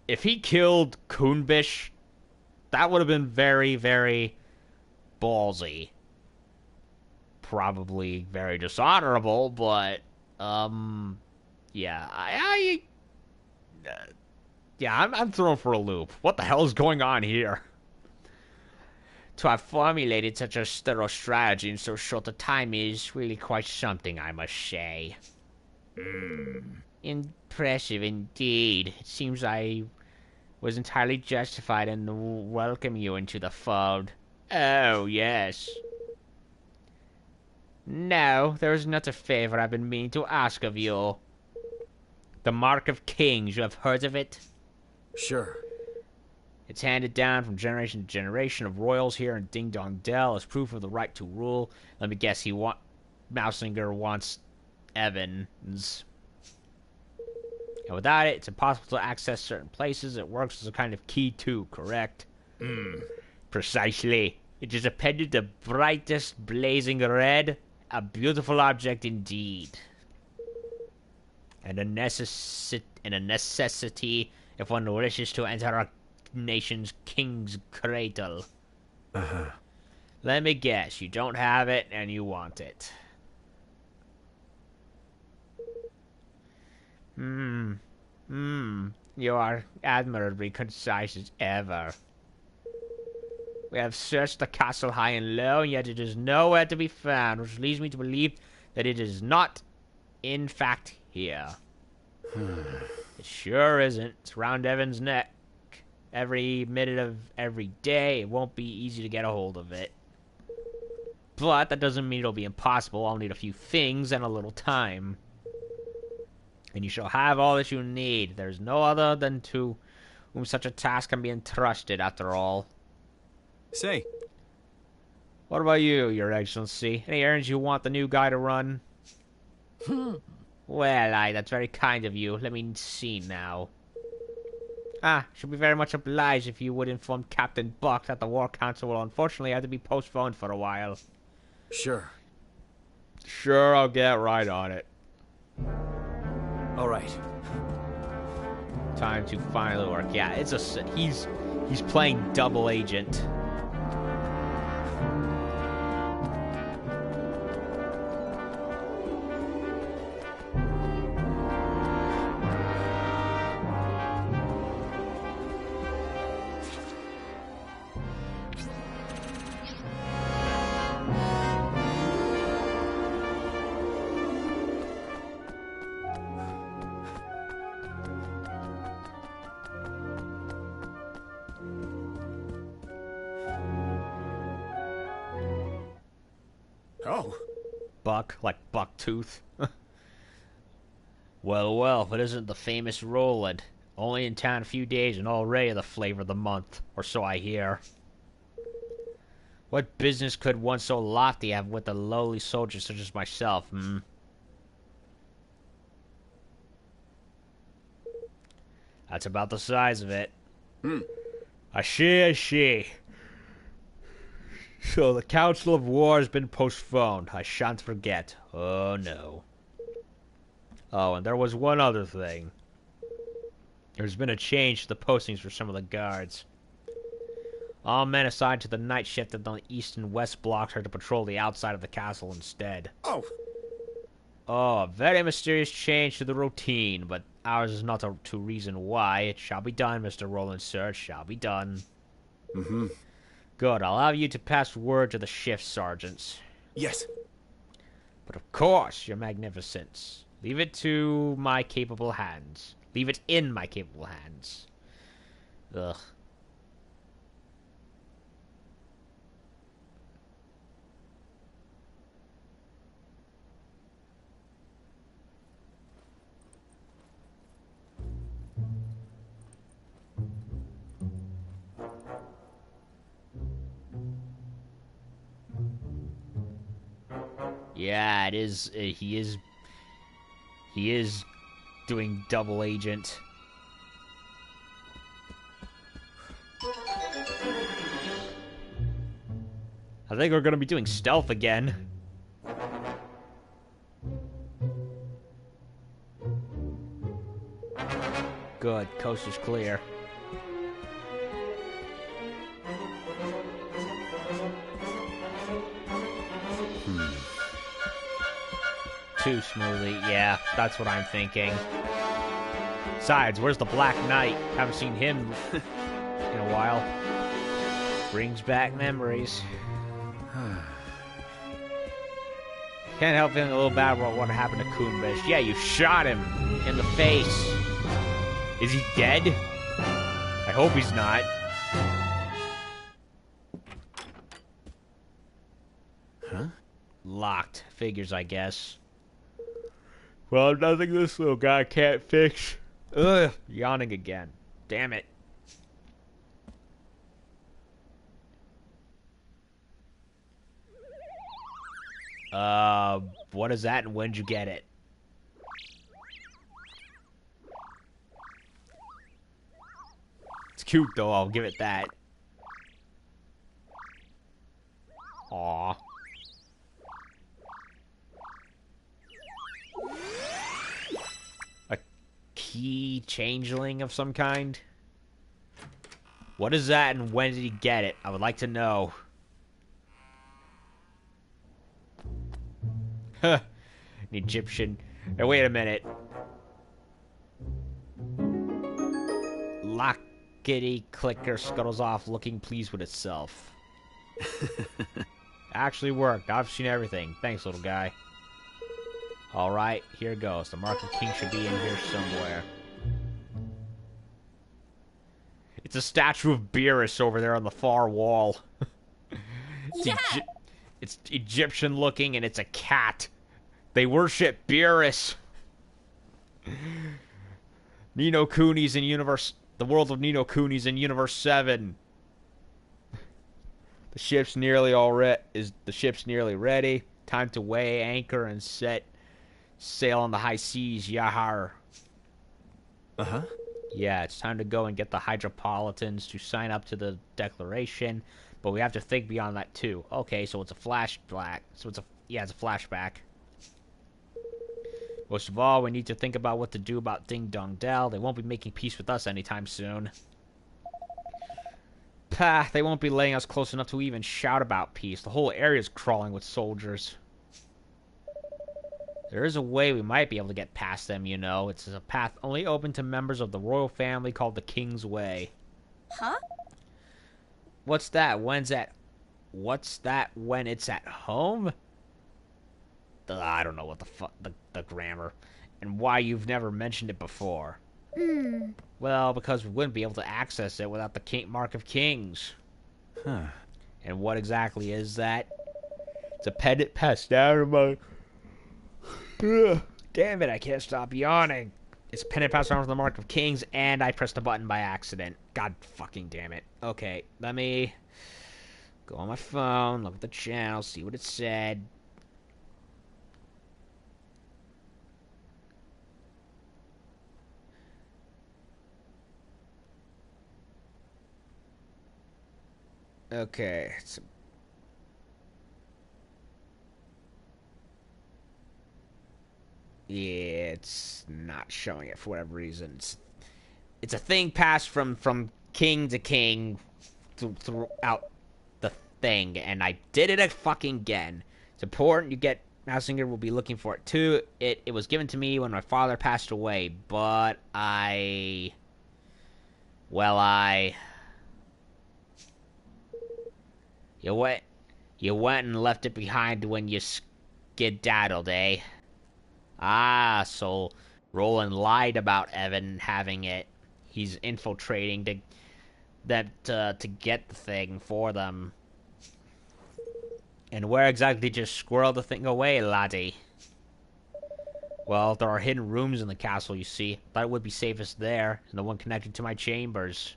S1: If he killed Kunbish, that would have been very, very ballsy. Probably very dishonorable, but, yeah, I'm thrown for a loop. What the hell is going on here? To have formulated such a thorough strategy in so short a time is really quite something, I must say. Impressive indeed. It seems I was entirely justified in welcoming you into the fold. Oh, yes. Now, there is another favor I've been meaning to ask of you. The Mark of Kings, you have heard of it?
S3: Sure.
S1: It's handed down from generation to generation of royals here in Ding Dong Dell as proof of the right to rule. Let me guess, Mousinger wants Evans. And without it, it's impossible to access certain places. It works as a kind of key too, correct? Precisely. It is appended the brightest blazing red. A beautiful object indeed. And a necessity if one wishes to enter a nation's king's cradle. Let me guess, you don't have it and you want it. You are admirably concise as ever. We have searched the castle high and low, and yet it is nowhere to be found, which leads me to believe that it is not, in fact, here. It sure isn't. It's round Evan's neck. Every minute of every day, it won't be easy to get a hold of it. But that doesn't mean it'll be impossible. I'll need a few things and a little time. And you shall have all that you need. There's no other than to whom such a task can be entrusted, after all.
S3: Say.
S1: What about you, Your Excellency? Any errands you want the new guy to run? Well, that's very kind of you. Let me see now. Should be very much obliged if you would inform Captain Buck that the War Council will unfortunately have to be postponed for a while.
S3: Sure.
S1: Sure, I'll get right on it.
S3: All right.
S1: Time to finally work. Yeah, he's playing double agent.
S3: Oh.
S1: Buck, like Bucktooth. Well, it isn't the famous Roland. Only in town a few days and already the flavor of the month, or so I hear. What business could one so lofty have with a lowly soldier such as myself, That's about the size of it. I see. So the Council of War has been postponed. I shan't forget. Oh, no. Oh, and there was one other thing. There's been a change to the postings for some of the guards. All men assigned to the night shift on the east and west blocks are to patrol the outside of the castle instead.
S3: Oh.
S1: Oh, a very mysterious change to the routine, but ours is not to reason why. It shall be done, Mr. Roland, sir. It shall be done. Good. I'll have you to pass word to the shift sergeants.
S3: Yes.
S1: But of course, your magnificence. Leave it to my capable hands. Leave it in my capable hands. Ugh. Yeah, it is. He is doing double agent. I think we're gonna be doing stealth again. Good, coast is clear. Too smoothly, yeah, that's what I'm thinking. Besides, where's the Black Knight? Haven't seen him in a while. Brings back memories. Can't help feeling a little bad about what happened to Coonbish. Yeah, you shot him in the face. Is he dead? I hope he's not.
S3: Huh?
S1: Locked. Figures, I guess. Well, nothing this little guy can't fix. Ugh, yawning again. Damn it. What is that and when'd you get it? cute, though. I'll give it that. Aww. A key changeling of some kind? What is that, and when did he get it? I would like to know. Huh. An Egyptian. Now, wait a minute. Lockety clicker scuttles off, looking pleased with itself. Actually worked. I've seen everything. Thanks, little guy. Alright, here goes. The Mark of King should be in here somewhere. It's a statue of Beerus over there on the far wall. It's Egyptian looking, and it's a cat. They worship Beerus. Nino Kuni's in Universe... The world of Nino Kuni's in Universe 7. The ship's nearly ready. Time to weigh anchor and set sail on the high seas. Yahar.
S3: Uh-huh.
S1: Yeah, it's time to go and get the Hydropolitans to sign up to the declaration, but we have to think beyond that too. Okay, so it's a flashback. It's a flashback. Most of all, we need to think about what to do about Ding Dong Dell. They won't be making peace with us anytime soon. Pah, they won't be letting us close enough to even shout about peace. The whole area's crawling with soldiers. There is a way we might be able to get past them, you know. It's a path only open to members of the royal family called the King's Way.
S2: Huh?
S1: What's that? What's that when it's at home? I don't know what the fuck, the grammar. And why you've never mentioned it before. Well, because we wouldn't be able to access it without the Mark of Kings.
S3: Huh.
S1: And what exactly is that? It's a pendant passed down to my... Damn it, I can't stop yawning. It's a pendant passed down from the Mark of Kings, and I pressed the button by accident. God fucking damn it. Okay, let me go on my phone, look at the channel, see what it said. Okay, yeah, it's not showing it for whatever reason. It's a thing passed from king to king throughout the thing, and I did it fucking again. It's important you get... Mousinger will be looking for it too. It was given to me when my father passed away, but You went and left it behind when you skedaddled, eh? Ah, so Roland lied about Evan having it. He's infiltrating to get the thing for them. And where exactly did you squirrel the thing away, laddie? Well, there are hidden rooms in the castle, you see. Thought it would be safest there, and the one connected to my chambers.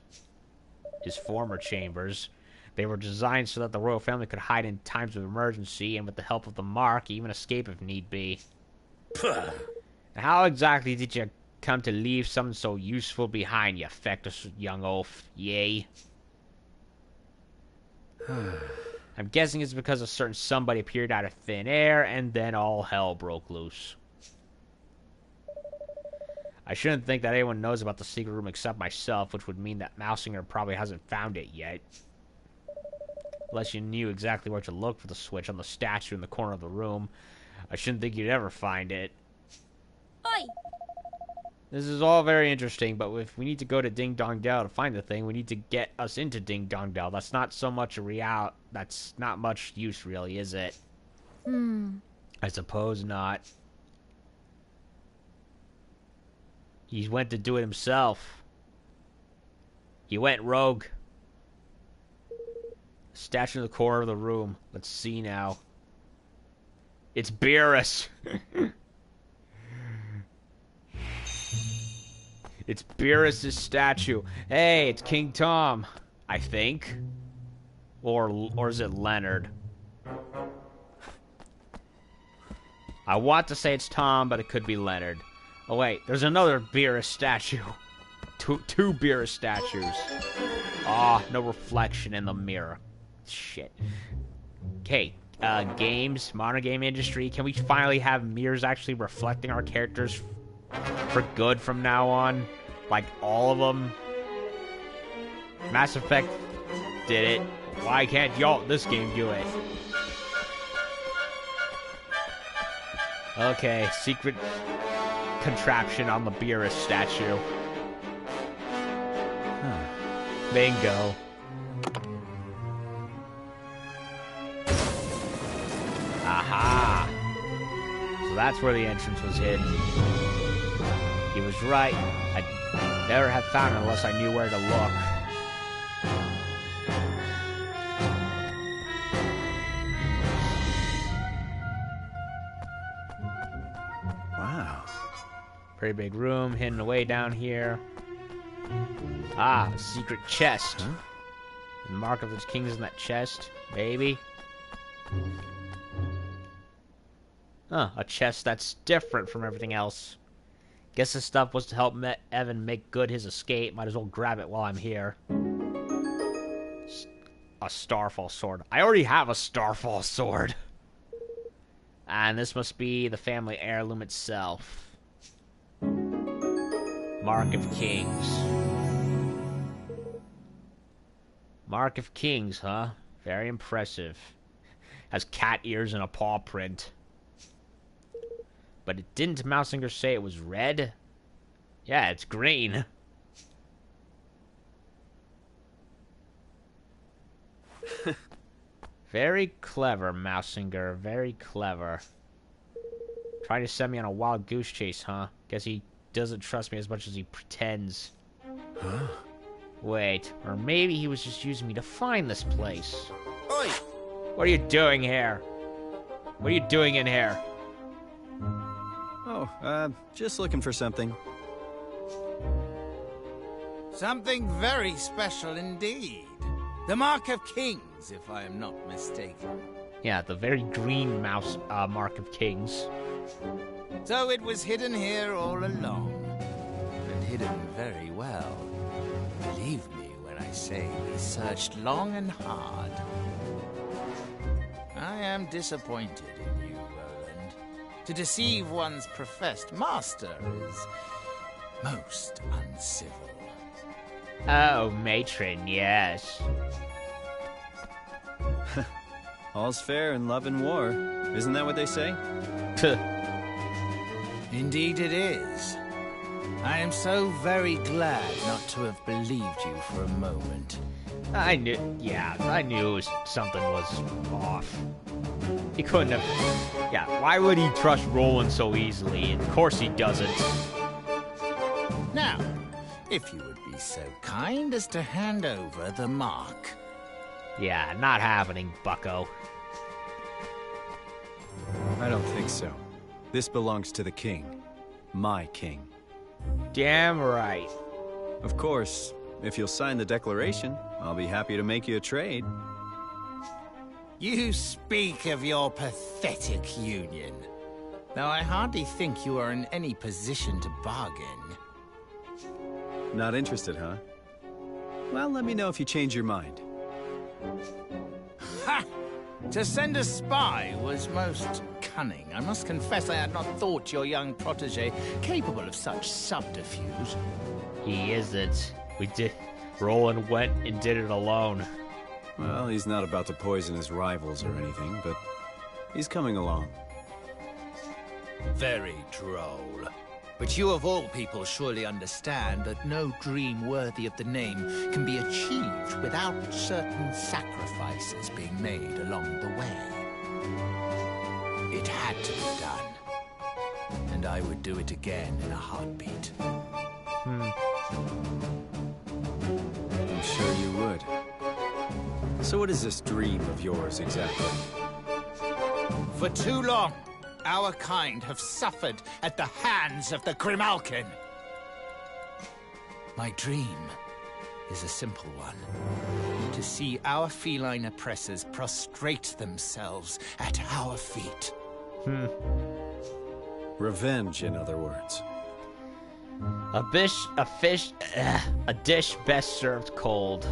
S1: His former chambers. They were designed so that the royal family could hide in times of emergency, and with the help of the Mark, even escape if need be. How exactly did you come to leave something so useful behind, you feckless young oaf? Yay. I'm guessing it's because a certain somebody appeared out of thin air, and then all hell broke loose. I shouldn't think that anyone knows about the secret room except myself, which would mean that Mousinger probably hasn't found it yet. Unless you knew exactly where to look for the switch on the statue in the corner of the room, I shouldn't think you'd ever find it.
S5: Oi!
S1: This is all very interesting, but if we need to go to Ding Dong Dell to find the thing, we need to get us into Ding Dong Dell. That's not so much that's not much use, really, is it? I suppose not. He went to do it himself. He went rogue. Statue in the corner of the room. Let's see now. It's Beerus. It's Beerus' statue. Hey, it's King Tom, I think. Or is it Leonard? I want to say it's Tom, but it could be Leonard. Oh wait, there's another Beerus statue. two beer statues. Ah, no reflection in the mirror. Shit. Okay, games, modern game industry. Can we finally have mirrors actually reflecting our characters for good from now on? Like, all of them? Mass Effect did it. Why can't this game do it? Okay, secret contraption on the Beerus statue.
S3: Huh.
S1: Bingo. Aha! So that's where the entrance was hidden. He was right. I'd never have found it unless I knew where to look.
S3: Wow.
S1: Pretty big room, hidden away down here. Ah, a secret chest.
S3: Huh?
S1: The mark of the king is in that chest, baby. Huh, a chest that's different from everything else. Guess this stuff was to help Evan make good his escape. Might as well grab it while I'm here. A Starfall sword. I already have a Starfall sword. And this must be the family heirloom itself. Mark of Kings. Mark of Kings, huh? Very impressive. Has cat ears and a paw print. But didn't Mousinger say it was red? Yeah, it's green. Very clever, Mousinger. Very clever. Trying to send me on a wild goose chase, huh? Guess he doesn't trust me as much as he pretends.
S3: Huh?
S1: Wait, or maybe he was just using me to find this place.
S8: Oi!
S1: What are you doing here? What are you doing in here?
S3: Oh, just looking for something.
S7: Something very special indeed. The Mark of Kings, if I am not mistaken.
S1: Yeah, the very green Mark of Kings.
S7: So it was hidden here all along. And hidden very well. Believe me when I say we searched long and hard. I am disappointed in you, Roland. To deceive one's professed master is most uncivil.
S1: Oh, matron, yes.
S3: All's fair in love and war. Isn't that what they say?
S7: Indeed it is. I am so very glad not to have believed you for a moment.
S1: I knew something was off. He couldn't have... Yeah, why would he trust Roland so easily? Of course he doesn't.
S7: Now, if you would be so kind as to hand over the mark.
S1: Yeah, not happening, bucko.
S3: I don't think so. This belongs to the king. My king.
S1: Damn right.
S3: Of course, if you'll sign the declaration, I'll be happy to make you a trade.
S7: You speak of your pathetic union. Though I hardly think you are in any position to bargain.
S3: Not interested, huh? Well, let me know if you change your mind.
S7: Ha! To send a spy was most cunning. I must confess I had not thought your young protege capable of such subterfuge.
S1: He isn't. Roland went and did it alone.
S3: Well, he's not about to poison his rivals or anything, but he's coming along.
S7: Very droll. But you of all people surely understand that no dream worthy of the name can be achieved without certain sacrifices being made along the way. It had to be done. And I would do it again in a heartbeat.
S3: I'm sure you would. So what is this dream of yours exactly?
S7: For too long, our kind have suffered at the hands of the Grimalkin. My dream is a simple one. To see our feline oppressors prostrate themselves at our feet.
S3: Revenge, in other words.
S1: A dish best served cold.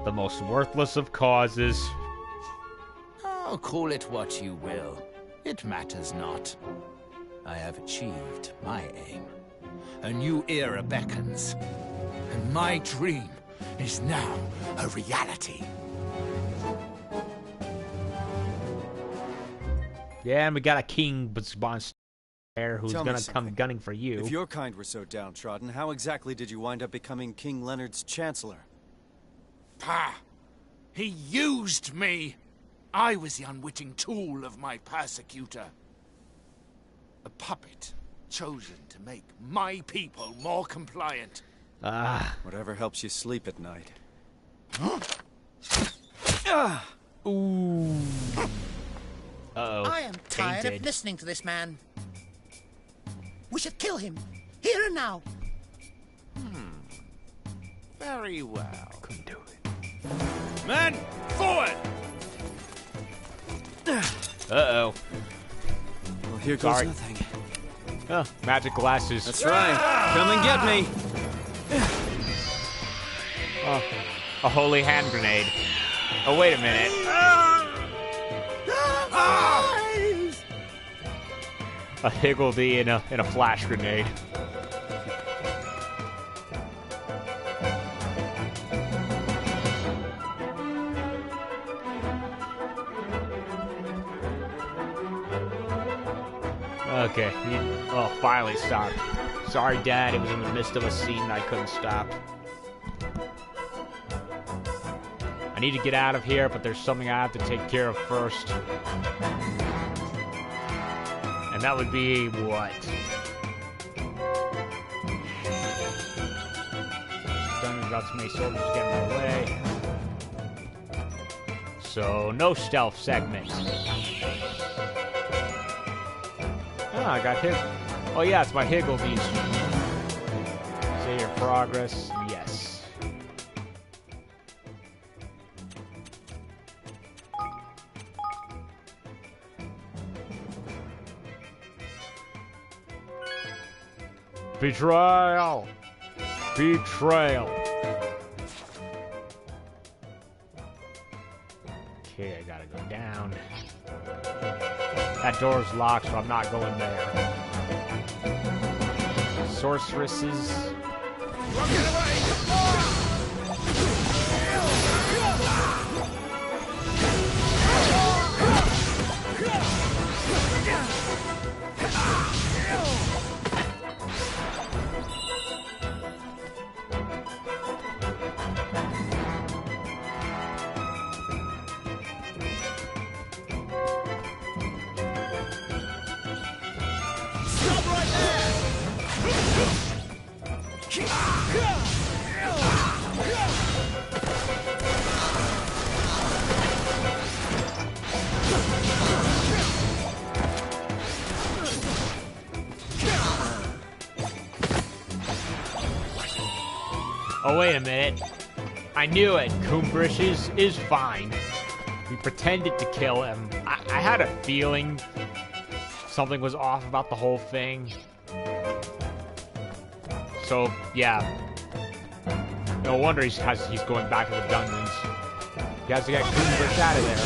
S1: The most worthless of causes.
S7: Oh, call it what you will. It matters not. I have achieved my aim. A new era beckons. And my dream is now a reality.
S1: Yeah, and we got a king monster there who's
S3: Tell me
S1: gonna come
S3: something.
S1: gunning for you.
S3: If your kind were so downtrodden, how exactly did you wind up becoming King Leonard's chancellor?
S7: Pah! He used me! I was the unwitting tool of my persecutor. A puppet chosen to make my people more compliant.
S3: Whatever helps you sleep at night.
S1: Ooh. Uh-oh.
S9: I am tired
S1: Tainted.
S9: of listening to this man. We should kill him, here and now.
S7: Very well.
S1: Couldn't do it.
S7: Men, forward!
S1: Uh-oh.
S3: Well, here goes
S1: Sorry.
S3: nothing.
S1: Oh, magic glasses.
S3: That's right. Come and get me.
S1: Oh, a holy hand grenade. Oh, wait a minute. A higgledy in a flash grenade. Okay, oh, finally stopped. Sorry, Dad, it was in the midst of a scene I couldn't stop. I need to get out of here, but there's something I have to take care of first. And that would be what? Dungeons got so many soldiers to get in my way. So, no stealth segment. Ah, I got hit. Oh yeah, it's my higgledies. See your progress. Yes. Betrayal! Betrayal! Okay, I gotta go down. That door's locked, so I'm not going there. Sorceresses. Oh, wait a minute. I knew it. Coombrish is fine. We pretended to kill him. I had a feeling something was off about the whole thing. So, yeah. No wonder he's going back to the dungeons. He has to get Coombrish out of there.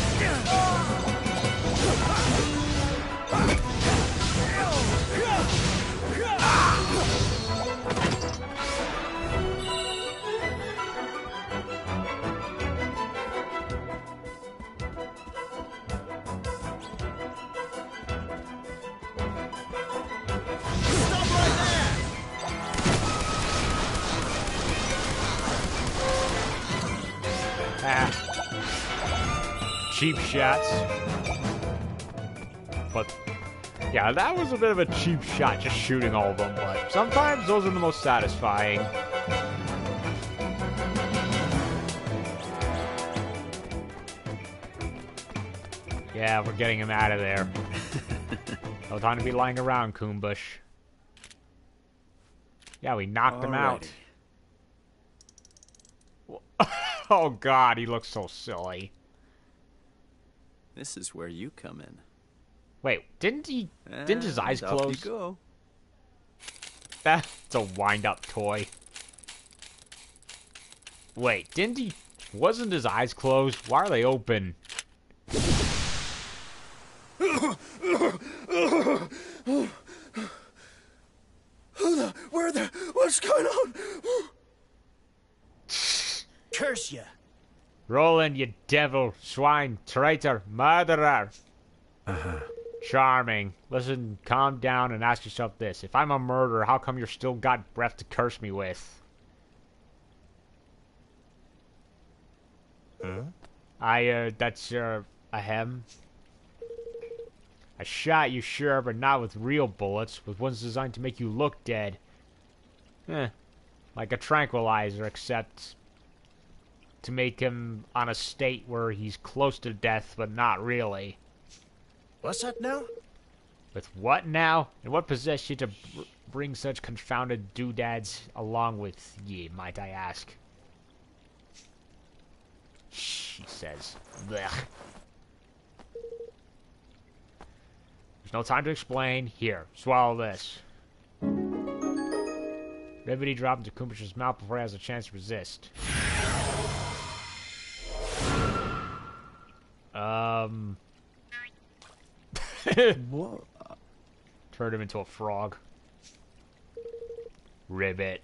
S1: Cheap shots. But, yeah, that was a bit of a cheap shot, just shooting all of them, but sometimes those are the most satisfying. Yeah, we're getting him out of there. No time to be lying around, Coombush. Yeah, we knocked him out. Oh god, he looks so silly.
S3: This is where you come in.
S1: Wait, didn't his eyes
S3: And off
S1: close?
S3: you go.
S1: That's a wind-up toy. Wait, didn't he... Wasn't his eyes closed? Why are they open?
S8: What's going on?
S9: Curse you.
S1: Roland, you devil, swine, traitor, murderer. Charming. Listen, calm down and ask yourself this. If I'm a murderer, how come you're still got breath to curse me with? Huh? That's, a hem? I shot you, sure, but not with real bullets, with ones designed to make you look dead. Like a tranquilizer, except to make him on a state where he's close to death, but not really.
S9: What's that now?
S1: With what now? And what possessed you to bring such confounded doodads along with ye, might I ask? Shh, he says. Blech. There's no time to explain. Here, swallow this. Revenant dropped into Kumish's mouth before he has a chance to resist.
S3: What?
S1: Turned him into a frog. Ribbit.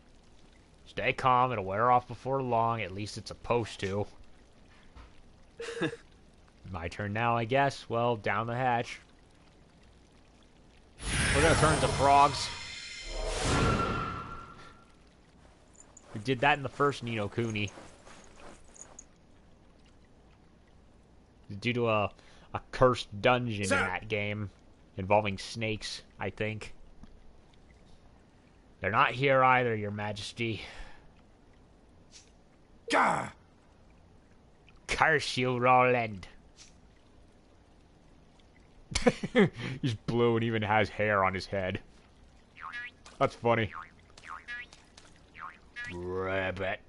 S1: Stay calm, it'll wear off before long, at least it's supposed to. My turn now, I guess. Well, down the hatch. We're gonna turn into frogs. We did that in the first Nino Kuni. Due to a cursed dungeon in that game involving snakes, I think. They're not here either, Your Majesty.
S9: Gah!
S1: Curse you, Roland. He's blue and even has hair on his head. That's funny. Rabbit.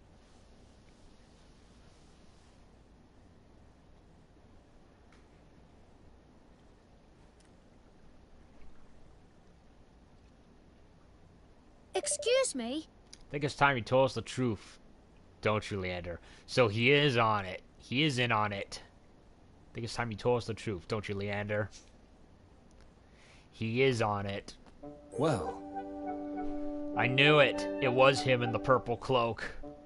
S5: Excuse me?
S1: I think it's time you told us the truth. Don't you, Leander? So he is on it. He is in on it. I think it's time you told us the truth. Don't you, Leander? He is on it.
S3: Well,
S1: I knew it. It was him in the purple cloak.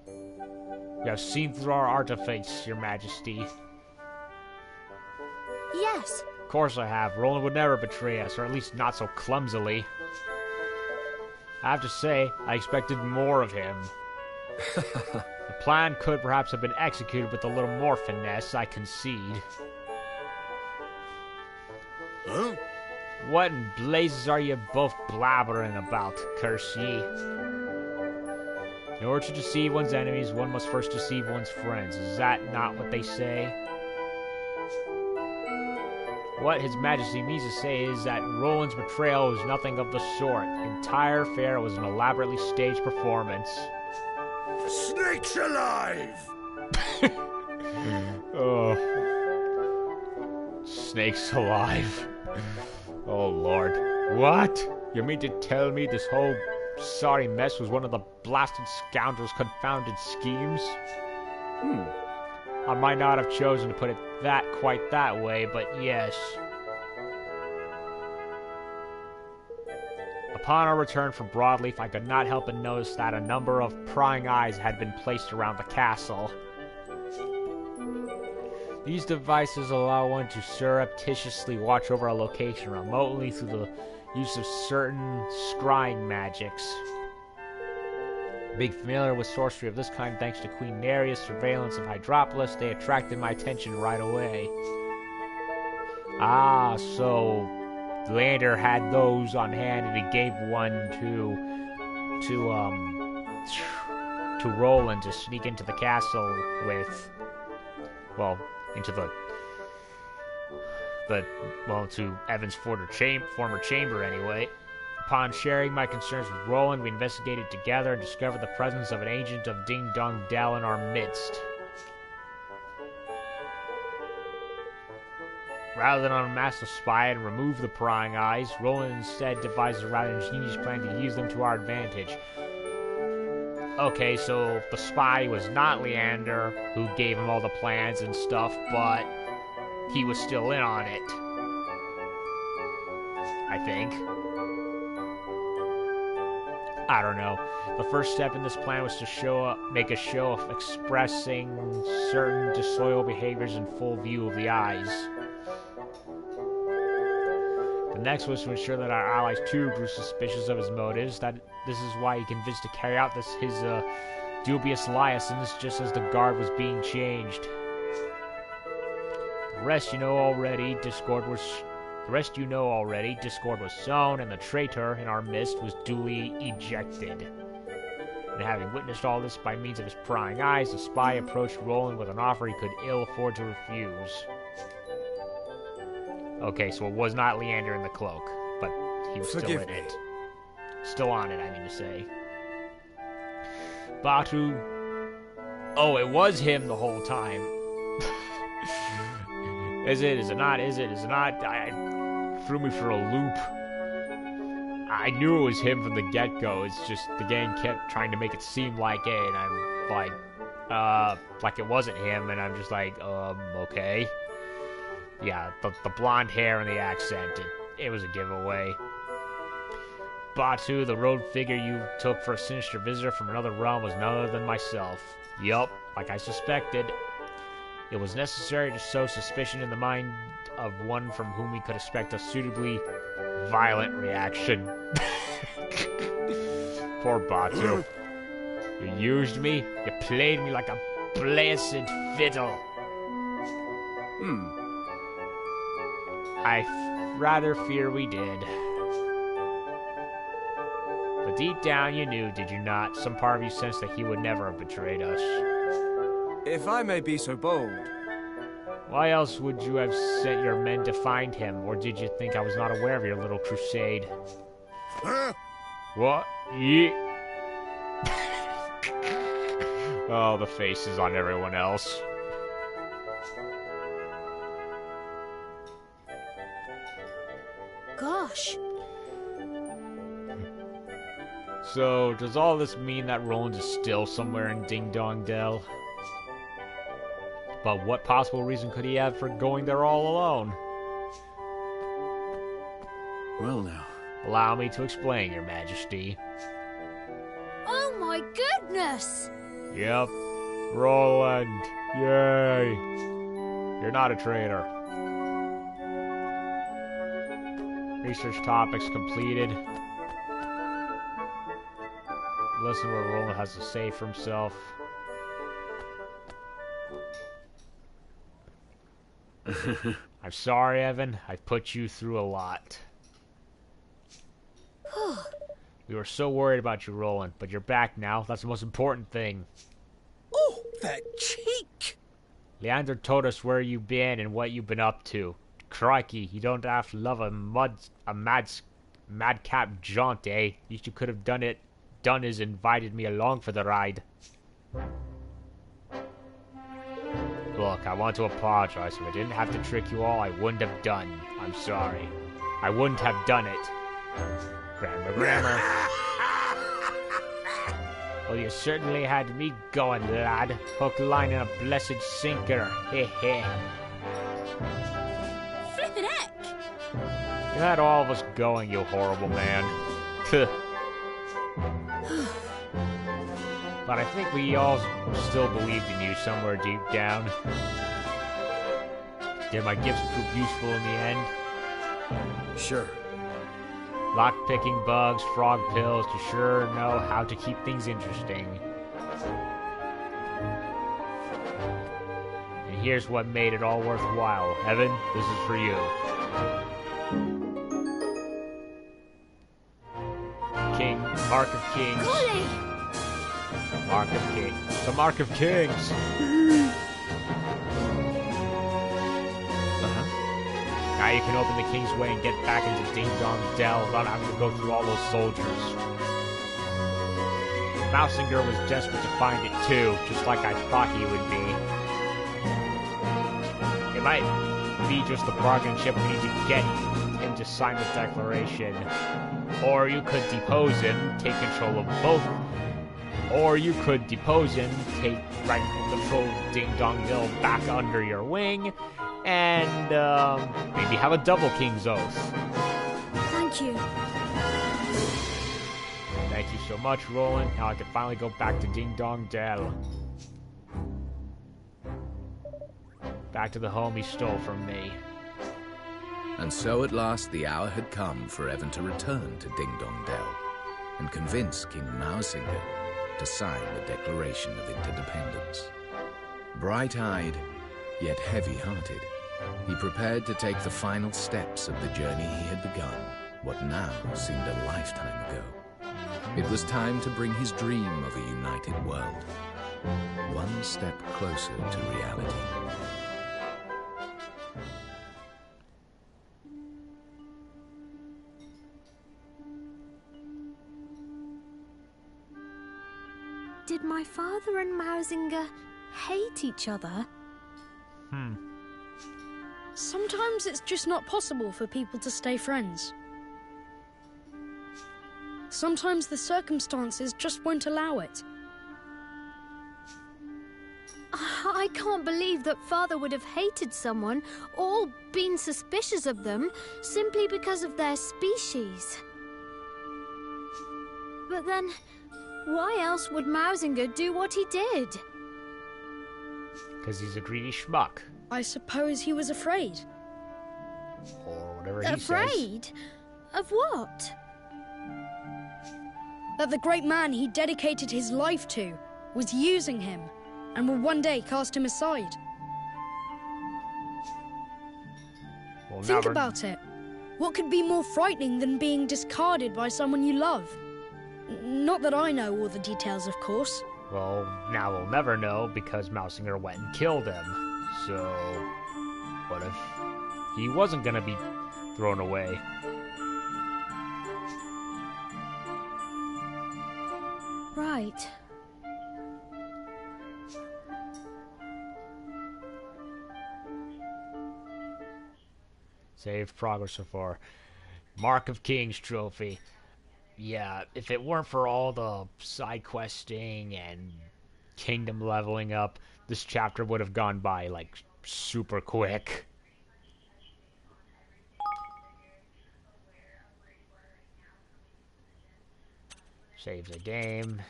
S1: You have seen through our artifice, Your Majesty.
S5: Yes.
S1: Of course I have. Roland would never betray us, or at least not so clumsily. I have to say, I expected more of him. The plan could perhaps have been executed with a little more finesse, I concede.
S4: Huh?
S1: What in blazes are you both blabbering about, curse ye? In order to deceive one's enemies, one must first deceive one's friends. Is that not what they say? What His Majesty means to say is that Roland's betrayal was nothing of the sort. The entire affair was an elaborately staged performance.
S4: Snakes alive!
S1: Oh. Snakes alive. Oh, Lord. What? You mean to tell me this whole sorry mess was one of the blasted scoundrel's confounded schemes? I might not have chosen to put it quite that way, but yes. Upon our return from Broadleaf, I could not help but notice that a number of prying eyes had been placed around the castle. These devices allow one to surreptitiously watch over a location remotely through the use of certain scrying magics. Being familiar with sorcery of this kind thanks to Queen Nerea's surveillance of Hydropolis, they attracted my attention right away. Ah, so Leander had those on hand and he gave one to Roland to sneak into the castle with, well, to Evan's former chamber anyway. Upon sharing my concerns with Roland, we investigated together and discovered the presence of an agent of Ding Dong Dell in our midst. Rather than unmask the spy and remove the prying eyes, Roland instead devised a rather ingenious plan to use them to our advantage. Okay, so the spy was not Leander, who gave him all the plans and stuff, but he was still in on it. I think. I don't know. The first step in this plan was to make a show of expressing certain disloyal behaviors in full view of the eyes. The next was to ensure that our allies too grew suspicious of his motives. That this is why he convinced to carry out his dubious liaisons just as the guard was being changed. The rest you know already. Discord was sown, and the traitor in our midst was duly ejected. And having witnessed all this by means of his prying eyes, the spy approached Roland with an offer he could ill afford to refuse. Okay, so it was not Leander in the cloak, but he was still in it. Still on it, I mean to say. Batu... Oh, it was him the whole time. Is it? Is it not? Is it? Is it not? Threw me for a loop. I knew it was him from the get-go. It's just the gang kept trying to make it seem like it, and I'm like it wasn't him, and I'm just like, okay. Yeah, the blonde hair and the accent, it was a giveaway. Batu, the road figure you took for a sinister visitor from another realm, was none other than myself. Yup, like I suspected. It was necessary to sow suspicion in the mind of one from whom we could expect a suitably violent reaction. Poor Batu. You used me, you played me like a blessed fiddle. I rather fear we did. But deep down you knew, did you not? Some part of you sensed that he would never have betrayed us.
S6: If I may be so bold.
S1: Why else would you have sent your men to find him? Or did you think I was not aware of your little crusade? What? Yeah. Oh, the faces on everyone else.
S2: Gosh.
S1: So, does all this mean that Roland is still somewhere in Ding Dong Dell? But what possible reason could he have for going there all alone?
S3: Well now.
S1: Allow me to explain, Your Majesty.
S5: Oh my goodness!
S1: Yep. Roland. Yay. You're not a traitor. Research topics completed. Listen to what Roland has to say for himself. I'm sorry, Evan. I put you through a lot. We were so worried about you, Roland, but you're back now. That's the most important thing.
S9: Oh, that cheek!
S1: Leander told us where you've been and what you've been up to. Crikey, you don't have to love a madcap jaunt, eh? Least you could have done is invited me along for the ride. Look, I want to apologize. If I didn't have to trick you all, I wouldn't have done. I'm sorry. I wouldn't have done it. Grammar. Well, you certainly had me going, lad. Hook, line, and a blessed sinker. Heh heh.
S2: Flippin' heck!
S1: You had all of us going, you horrible man. But I think we all still believed in you somewhere deep down. Did my gifts prove useful in the end?
S3: Sure.
S1: Lock-picking bugs, frog pills, you sure know how to keep things interesting. And here's what made it all worthwhile. Evan, this is for you. King, Mark of Kings.
S5: Golly!
S1: Mark of Kings. The Mark of Kings! Now you can open the King's Way and get back into Ding Dong Dell without having to go through all those soldiers. Mousinger was desperate to find it too, just like I thought he would be. be just the bargaining chip we need to get him to sign the declaration. Or you could depose him, take control of both. Or you could depose him, take rightful control of Ding Dong Dell back under your wing, and maybe have a double King's Oath.
S5: Thank you.
S1: Thank you so much, Roland. Now I can finally go back to Ding Dong Dell. Back to the home he stole from me.
S10: And so at last the hour had come for Evan to return to Ding Dong Dell and convince King Mausinger to sign the Declaration of Interdependence. Bright-eyed, yet heavy-hearted, he prepared to take the final steps of the journey he had begun, what now seemed a lifetime ago. It was time to bring his dream of a united world one step closer to reality.
S11: Did my father and Mausinger hate each other?
S12: Sometimes it's just not possible for people to stay friends. Sometimes the circumstances just won't allow it.
S5: I can't believe that Father would have hated someone or been suspicious of them simply because of their species. But then, why else would Mausinger do what he did?
S1: Because he's a greedy schmuck.
S12: I suppose he was afraid.
S1: Or whatever he says.
S5: Afraid? Of what?
S12: That the great man he dedicated his life to was using him and will one day cast him aside.
S1: Well,
S12: Think about it. What could be more frightening than being discarded by someone you love? Not that I know all the details, of course.
S1: Well, now we'll never know because Mausinger went and killed him. So, what if he wasn't gonna be thrown away?
S5: Right.
S1: Save progress so far. Mark of Kings trophy. Yeah, if it weren't for all the side questing and kingdom leveling up, this chapter would have gone by, like, super quick. Saves the game.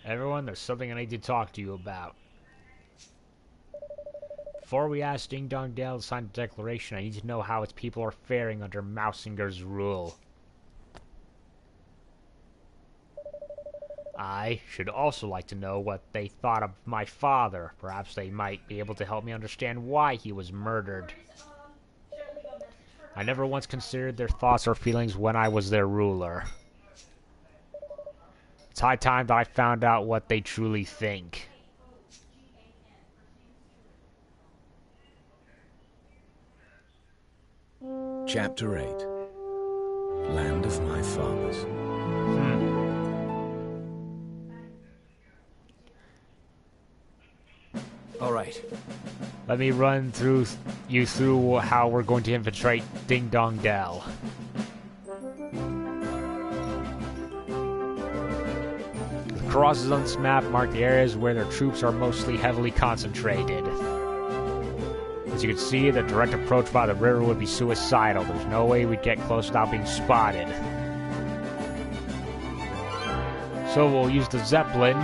S1: Everyone, there's something I need to talk to you about. Before we ask Ding Dong Dell to sign the declaration, I need to know how its people are faring under Mausinger's rule. I should also like to know what they thought of my father. Perhaps they might be able to help me understand why he was murdered. I never once considered their thoughts or feelings when I was their ruler. It's high time that I found out what they truly think.
S10: Chapter 8. Land of My Fathers.
S3: All right.
S1: Let me run you through how we're going to infiltrate Ding Dong Dell. The crosses on this map mark the areas where their troops are mostly heavily concentrated. As you can see, the direct approach by the river would be suicidal. There's no way we'd get close without being spotted. So we'll use the Zeppelin,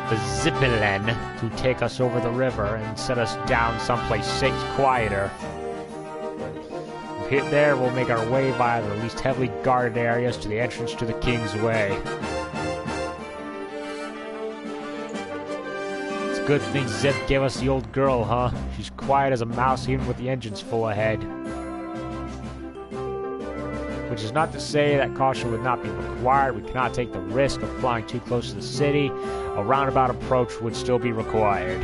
S1: to take us over the river and set us down someplace safe, quieter. From there, we'll make our way via the least heavily guarded areas to the entrance to the King's Way. It's a good thing Zip gave us the old girl, huh? She's quiet as a mouse even with the engines full ahead.
S13: which is not to say that caution would not be required. We cannot take the risk of flying too close to the city. A roundabout approach would still be required.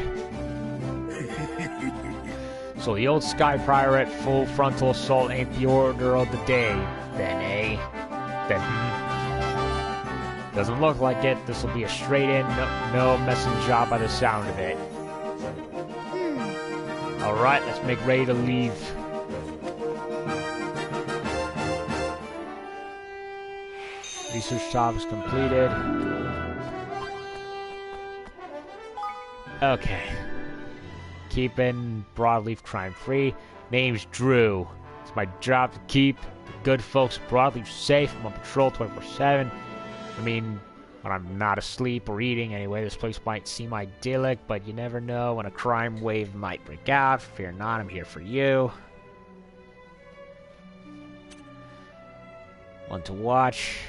S13: So the old Sky Pirate full frontal assault ain't the order of the day, then, eh? Then, doesn't look like it. This will be a straight-in, no messing job by the sound of it. Alright, let's make ready to leave. Research job is completed. Okay. Keeping Broadleaf crime-free. Name's Drew. It's my job to keep the good folks of Broadleaf safe. I'm on patrol 24/7. I mean, when I'm not asleep or eating anyway, this place might seem idyllic, but you never know when a crime wave might break out. Fear not, I'm here for you. One to watch.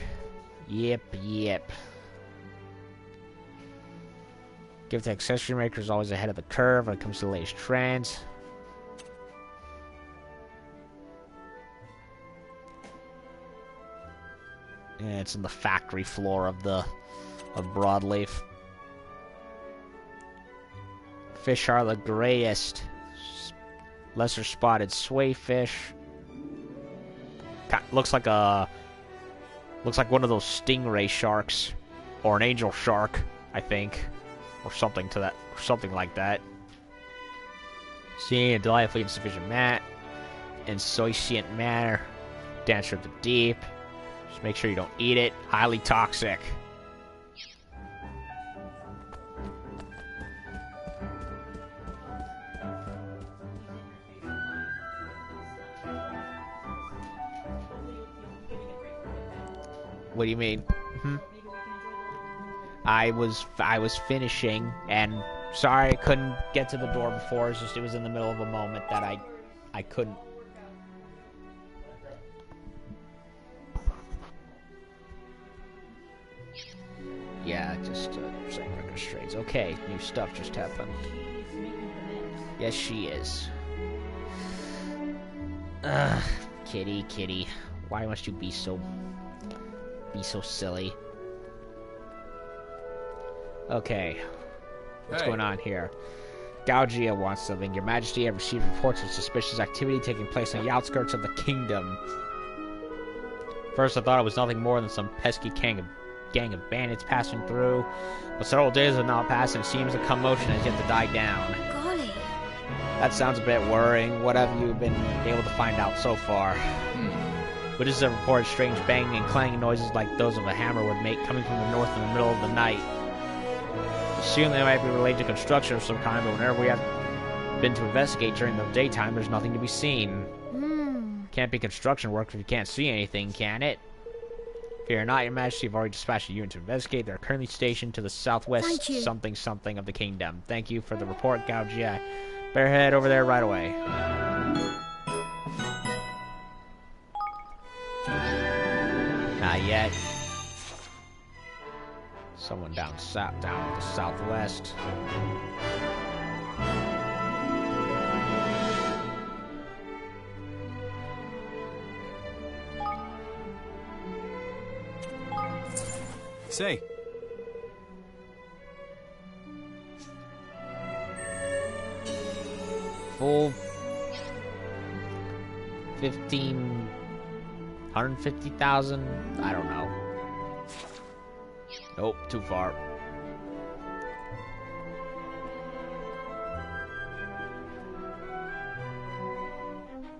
S13: Yep. Give the accessory makers always ahead of the curve when it comes to the latest trends. Yeah, it's in the factory floor of Broadleaf. Fish are the grayest. Lesser spotted swayfish. Looks like one of those stingray sharks, or an angel shark, I think, or something like that. Seeing a delightfully insufficient insouciant manner, dancer of the deep. Just make sure you don't eat it. Highly toxic. What do you mean? I was finishing, and sorry I couldn't get to the door before. It was in the middle of a moment that I couldn't. Yeah, just saying record strains. Okay, new stuff just happened. Yes, she is. Kitty. Why must you be so silly? Okay. What's going on here? Gaugia wants something. Your Majesty, I have received reports of suspicious activity taking place on the outskirts of the kingdom. First, I thought it was nothing more than some pesky gang of bandits passing through, but several days have now passed and it seems the commotion has yet to die down.
S5: Golly.
S1: That sounds a bit worrying. What have you been able to find out so far? Witnesses have reported strange banging and clanging noises like those of a hammer would make coming from the north in the middle of the night. Assume they might be related to construction of some kind, but whenever we have been to investigate during the daytime, there's nothing to be seen. Can't be construction work if you can't see anything, can it? Fear not, Your Majesty, I've already dispatched a unit to investigate. They're currently stationed to the southwest something of the kingdom. Thank you for the report, Gaugia. Better head over there right away. Not yet. Someone down the southwest.
S3: Say.
S1: Full 150,000? I don't know. Nope, too far.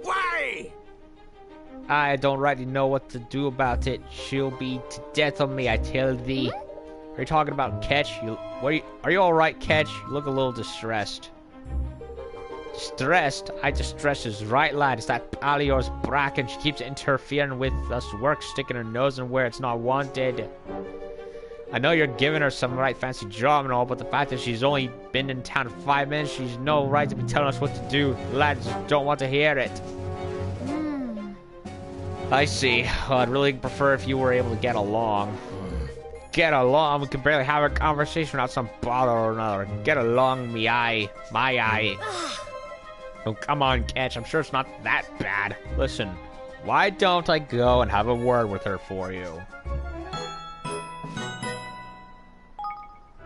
S7: Why?
S1: I don't rightly know what to do about it. She'll be to death on me, I tell thee. Are you talking about Ketch? Are you alright, Ketch? You look a little distressed. Distressed? I distress is right, lad. It's that pal of yours, Bracken. She keeps interfering with us work, sticking her nose in where it's not wanted. I know you're giving her some right fancy job and all, but the fact that she's only been in town 5 minutes, she's no right to be telling us what to do. Lads don't want to hear it. I see. Well, I'd really prefer if you were able to get along. Get along? We can barely have a conversation without some bother or another. Get along, my eye. Oh, come on, Ketch. I'm sure it's not that bad. Listen, Why don't I go and have a word with her for you?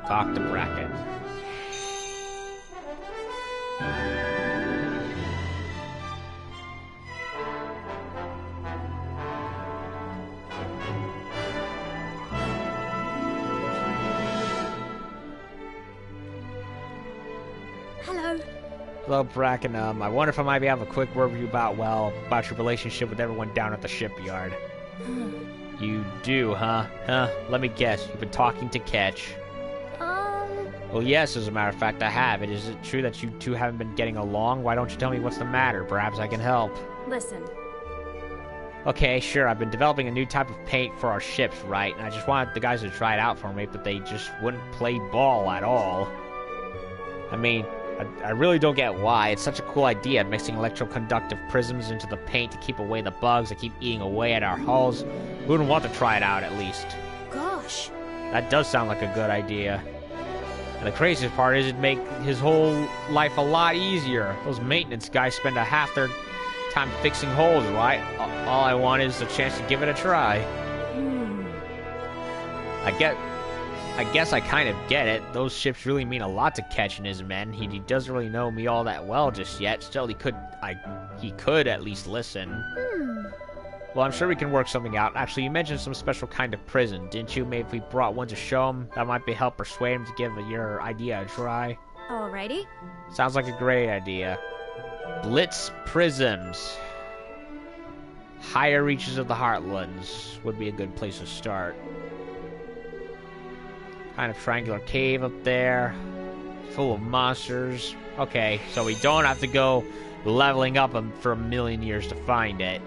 S1: Talk to Bracken. Hello, Bracken. I wonder if I might be having a quick word with you about your relationship with everyone down at the shipyard. You do, huh? Let me guess. You've been talking to Ketch. Well, yes, as a matter of fact, I have. Is it true that you two haven't been getting along? Why don't you tell me what's the matter? Perhaps I can help.
S2: Listen.
S1: Okay, sure. I've been developing a new type of paint for our ships, right? And I just wanted the guys to try it out for me, but they just wouldn't play ball at all. I mean, I really don't get why. It's such a cool idea, mixing electroconductive prisms into the paint to keep away the bugs that keep eating away at our hulls. Who wouldn't want to try it out, at least?
S2: Gosh.
S1: That does sound like a good idea. And the craziest part is it'd make his whole life a lot easier. Those maintenance guys spend a half their time fixing holes, right? All I want is a chance to give it a try. I guess I kind of get it. Those ships really mean a lot to Ketch and his men. He doesn't really know me all that well just yet. Still, he could at least listen. Well, I'm sure we can work something out. Actually, you mentioned some special kind of prison, didn't you? Maybe if we brought one to show him, that might help persuade him to give your idea a try.
S2: Alrighty.
S1: Sounds like a great idea. Blitz prisms. Higher reaches of the Heartlands would be a good place to start. Kind of triangular cave up there. Full of monsters. Okay, so we don't have to go leveling up them for a million years to find it.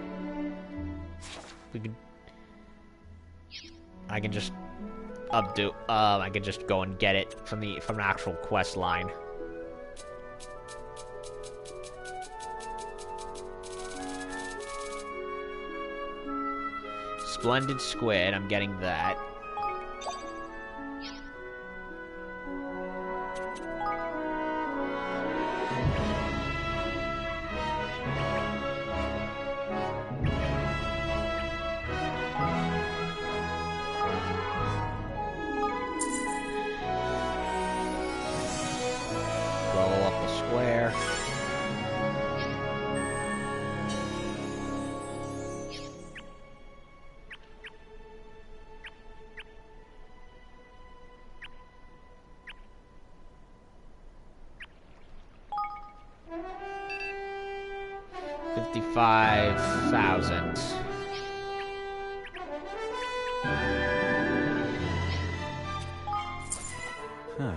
S1: I can just I can just go and get it from an actual quest line. Splendid squid, I'm getting that. $55,000.
S3: Huh.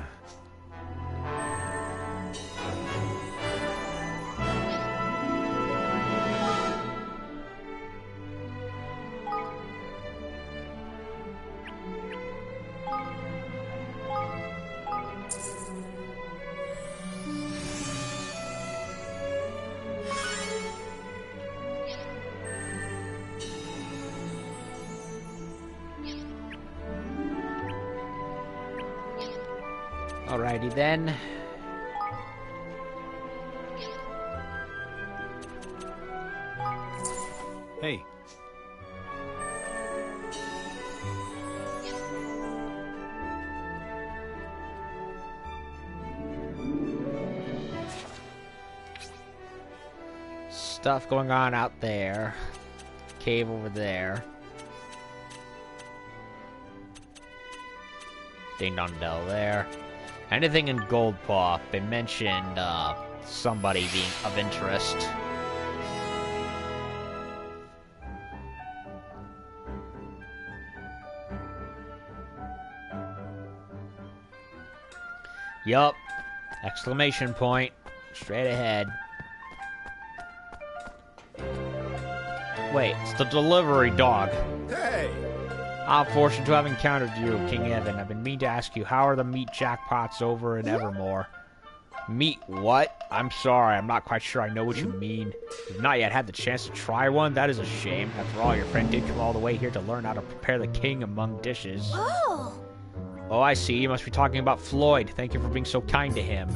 S1: Alrighty then.
S3: Hey.
S1: Stuff going on out there. Cave over there. Ding Dong Dell there. Anything in Goldpaw? They mentioned somebody being of interest. Yup. Exclamation point. Straight ahead. Wait, it's the delivery dog.
S8: Hey!
S1: I'm fortunate to have encountered you, King Evan. I've been meaning to ask you, how are the meat jackpots over in Evermore? Meat what? I'm sorry, I'm not quite sure I know what you mean. You've not yet had the chance to try one? That is a shame. After all, your friend did come all the way here to learn how to prepare the king among dishes.
S2: Oh!
S1: Oh, I see. You must be talking about Floyd. Thank you for being so kind to him.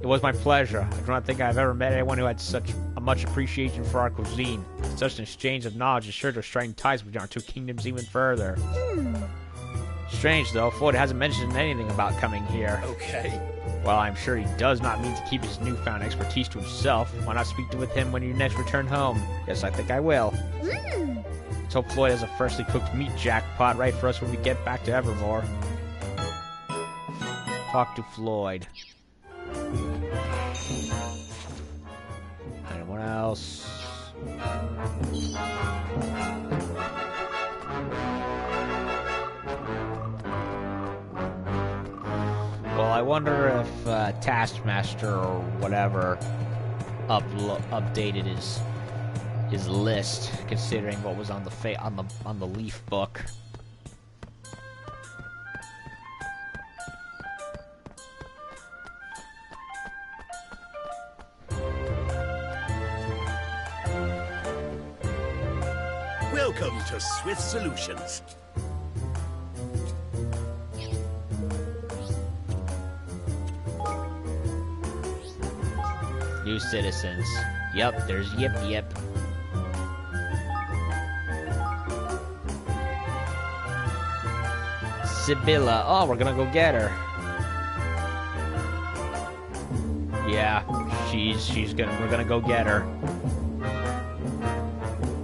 S1: It was my pleasure. I do not think I've ever met anyone who had such a much appreciation for our cuisine. Such an exchange of knowledge is sure to strengthen ties between our two kingdoms even further. Strange, though. Floyd hasn't mentioned anything about coming here.
S4: Okay.
S1: Well, I'm sure he does not mean to keep his newfound expertise to himself. Why not speak with him when you next return home? Yes, I think I will. Let's hope Floyd has a freshly cooked meat jackpot right for us when we get back to Evermore. Talk to Floyd. Anyone else? Well, I wonder if Taskmaster or whatever updated his list, considering what was on the Leaf book.
S4: Welcome to Swift Solutions.
S1: New citizens. Yep, there's Yip. Sibylla. Oh, we're gonna go get her. Yeah, we're gonna go get her.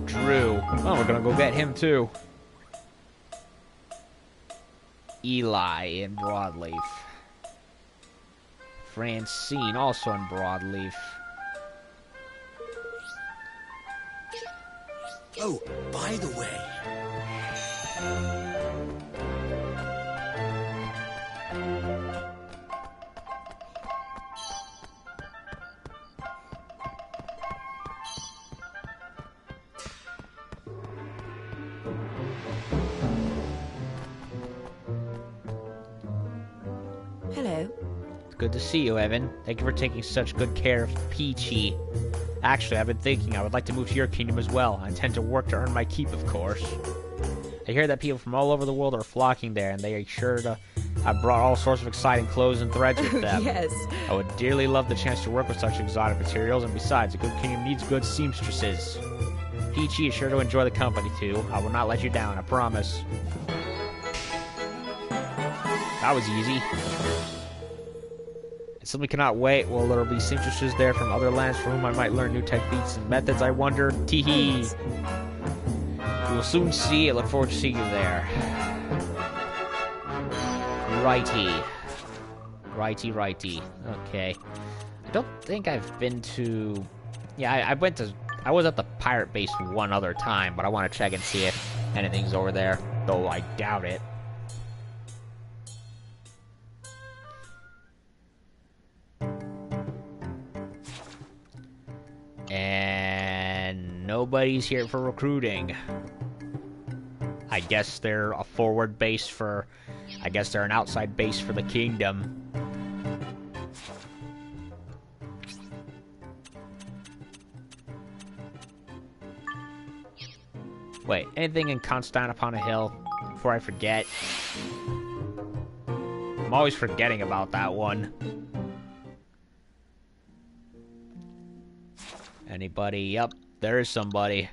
S1: Drew. Oh, we're gonna go get him too. Eli in Broadleaf. Francine, also in Broadleaf.
S4: Oh, by the way...
S2: Hello.
S1: Good to see you, Evan. Thank you for taking such good care of Peachy. Actually, I've been thinking I would like to move to your kingdom as well. I intend to work to earn my keep, of course. I hear that people from all over the world are flocking there, and they are sure to have brought all sorts of exciting clothes and threads with them.
S2: Yes.
S1: I would dearly love the chance to work with such exotic materials, and besides, a good kingdom needs good seamstresses. Peachy is sure to enjoy the company, too. I will not let you down, I promise. That was easy. I simply cannot wait. Well, there will be seamstresses there from other lands for whom I might learn new techniques and methods, I wonder. Tee-hee. We will soon see. I look forward to seeing you there. Righty. Okay. I don't think I've been to... Yeah, I was at the pirate base one other time, but I want to check and see if anything's over there. Though I doubt it. And nobody's here for recruiting. I guess they're a forward base for... I guess they're an outside base for the kingdom. Wait, anything in Constant upon a Hill before I forget? I'm always forgetting about that one. Anybody? Yep, there is somebody.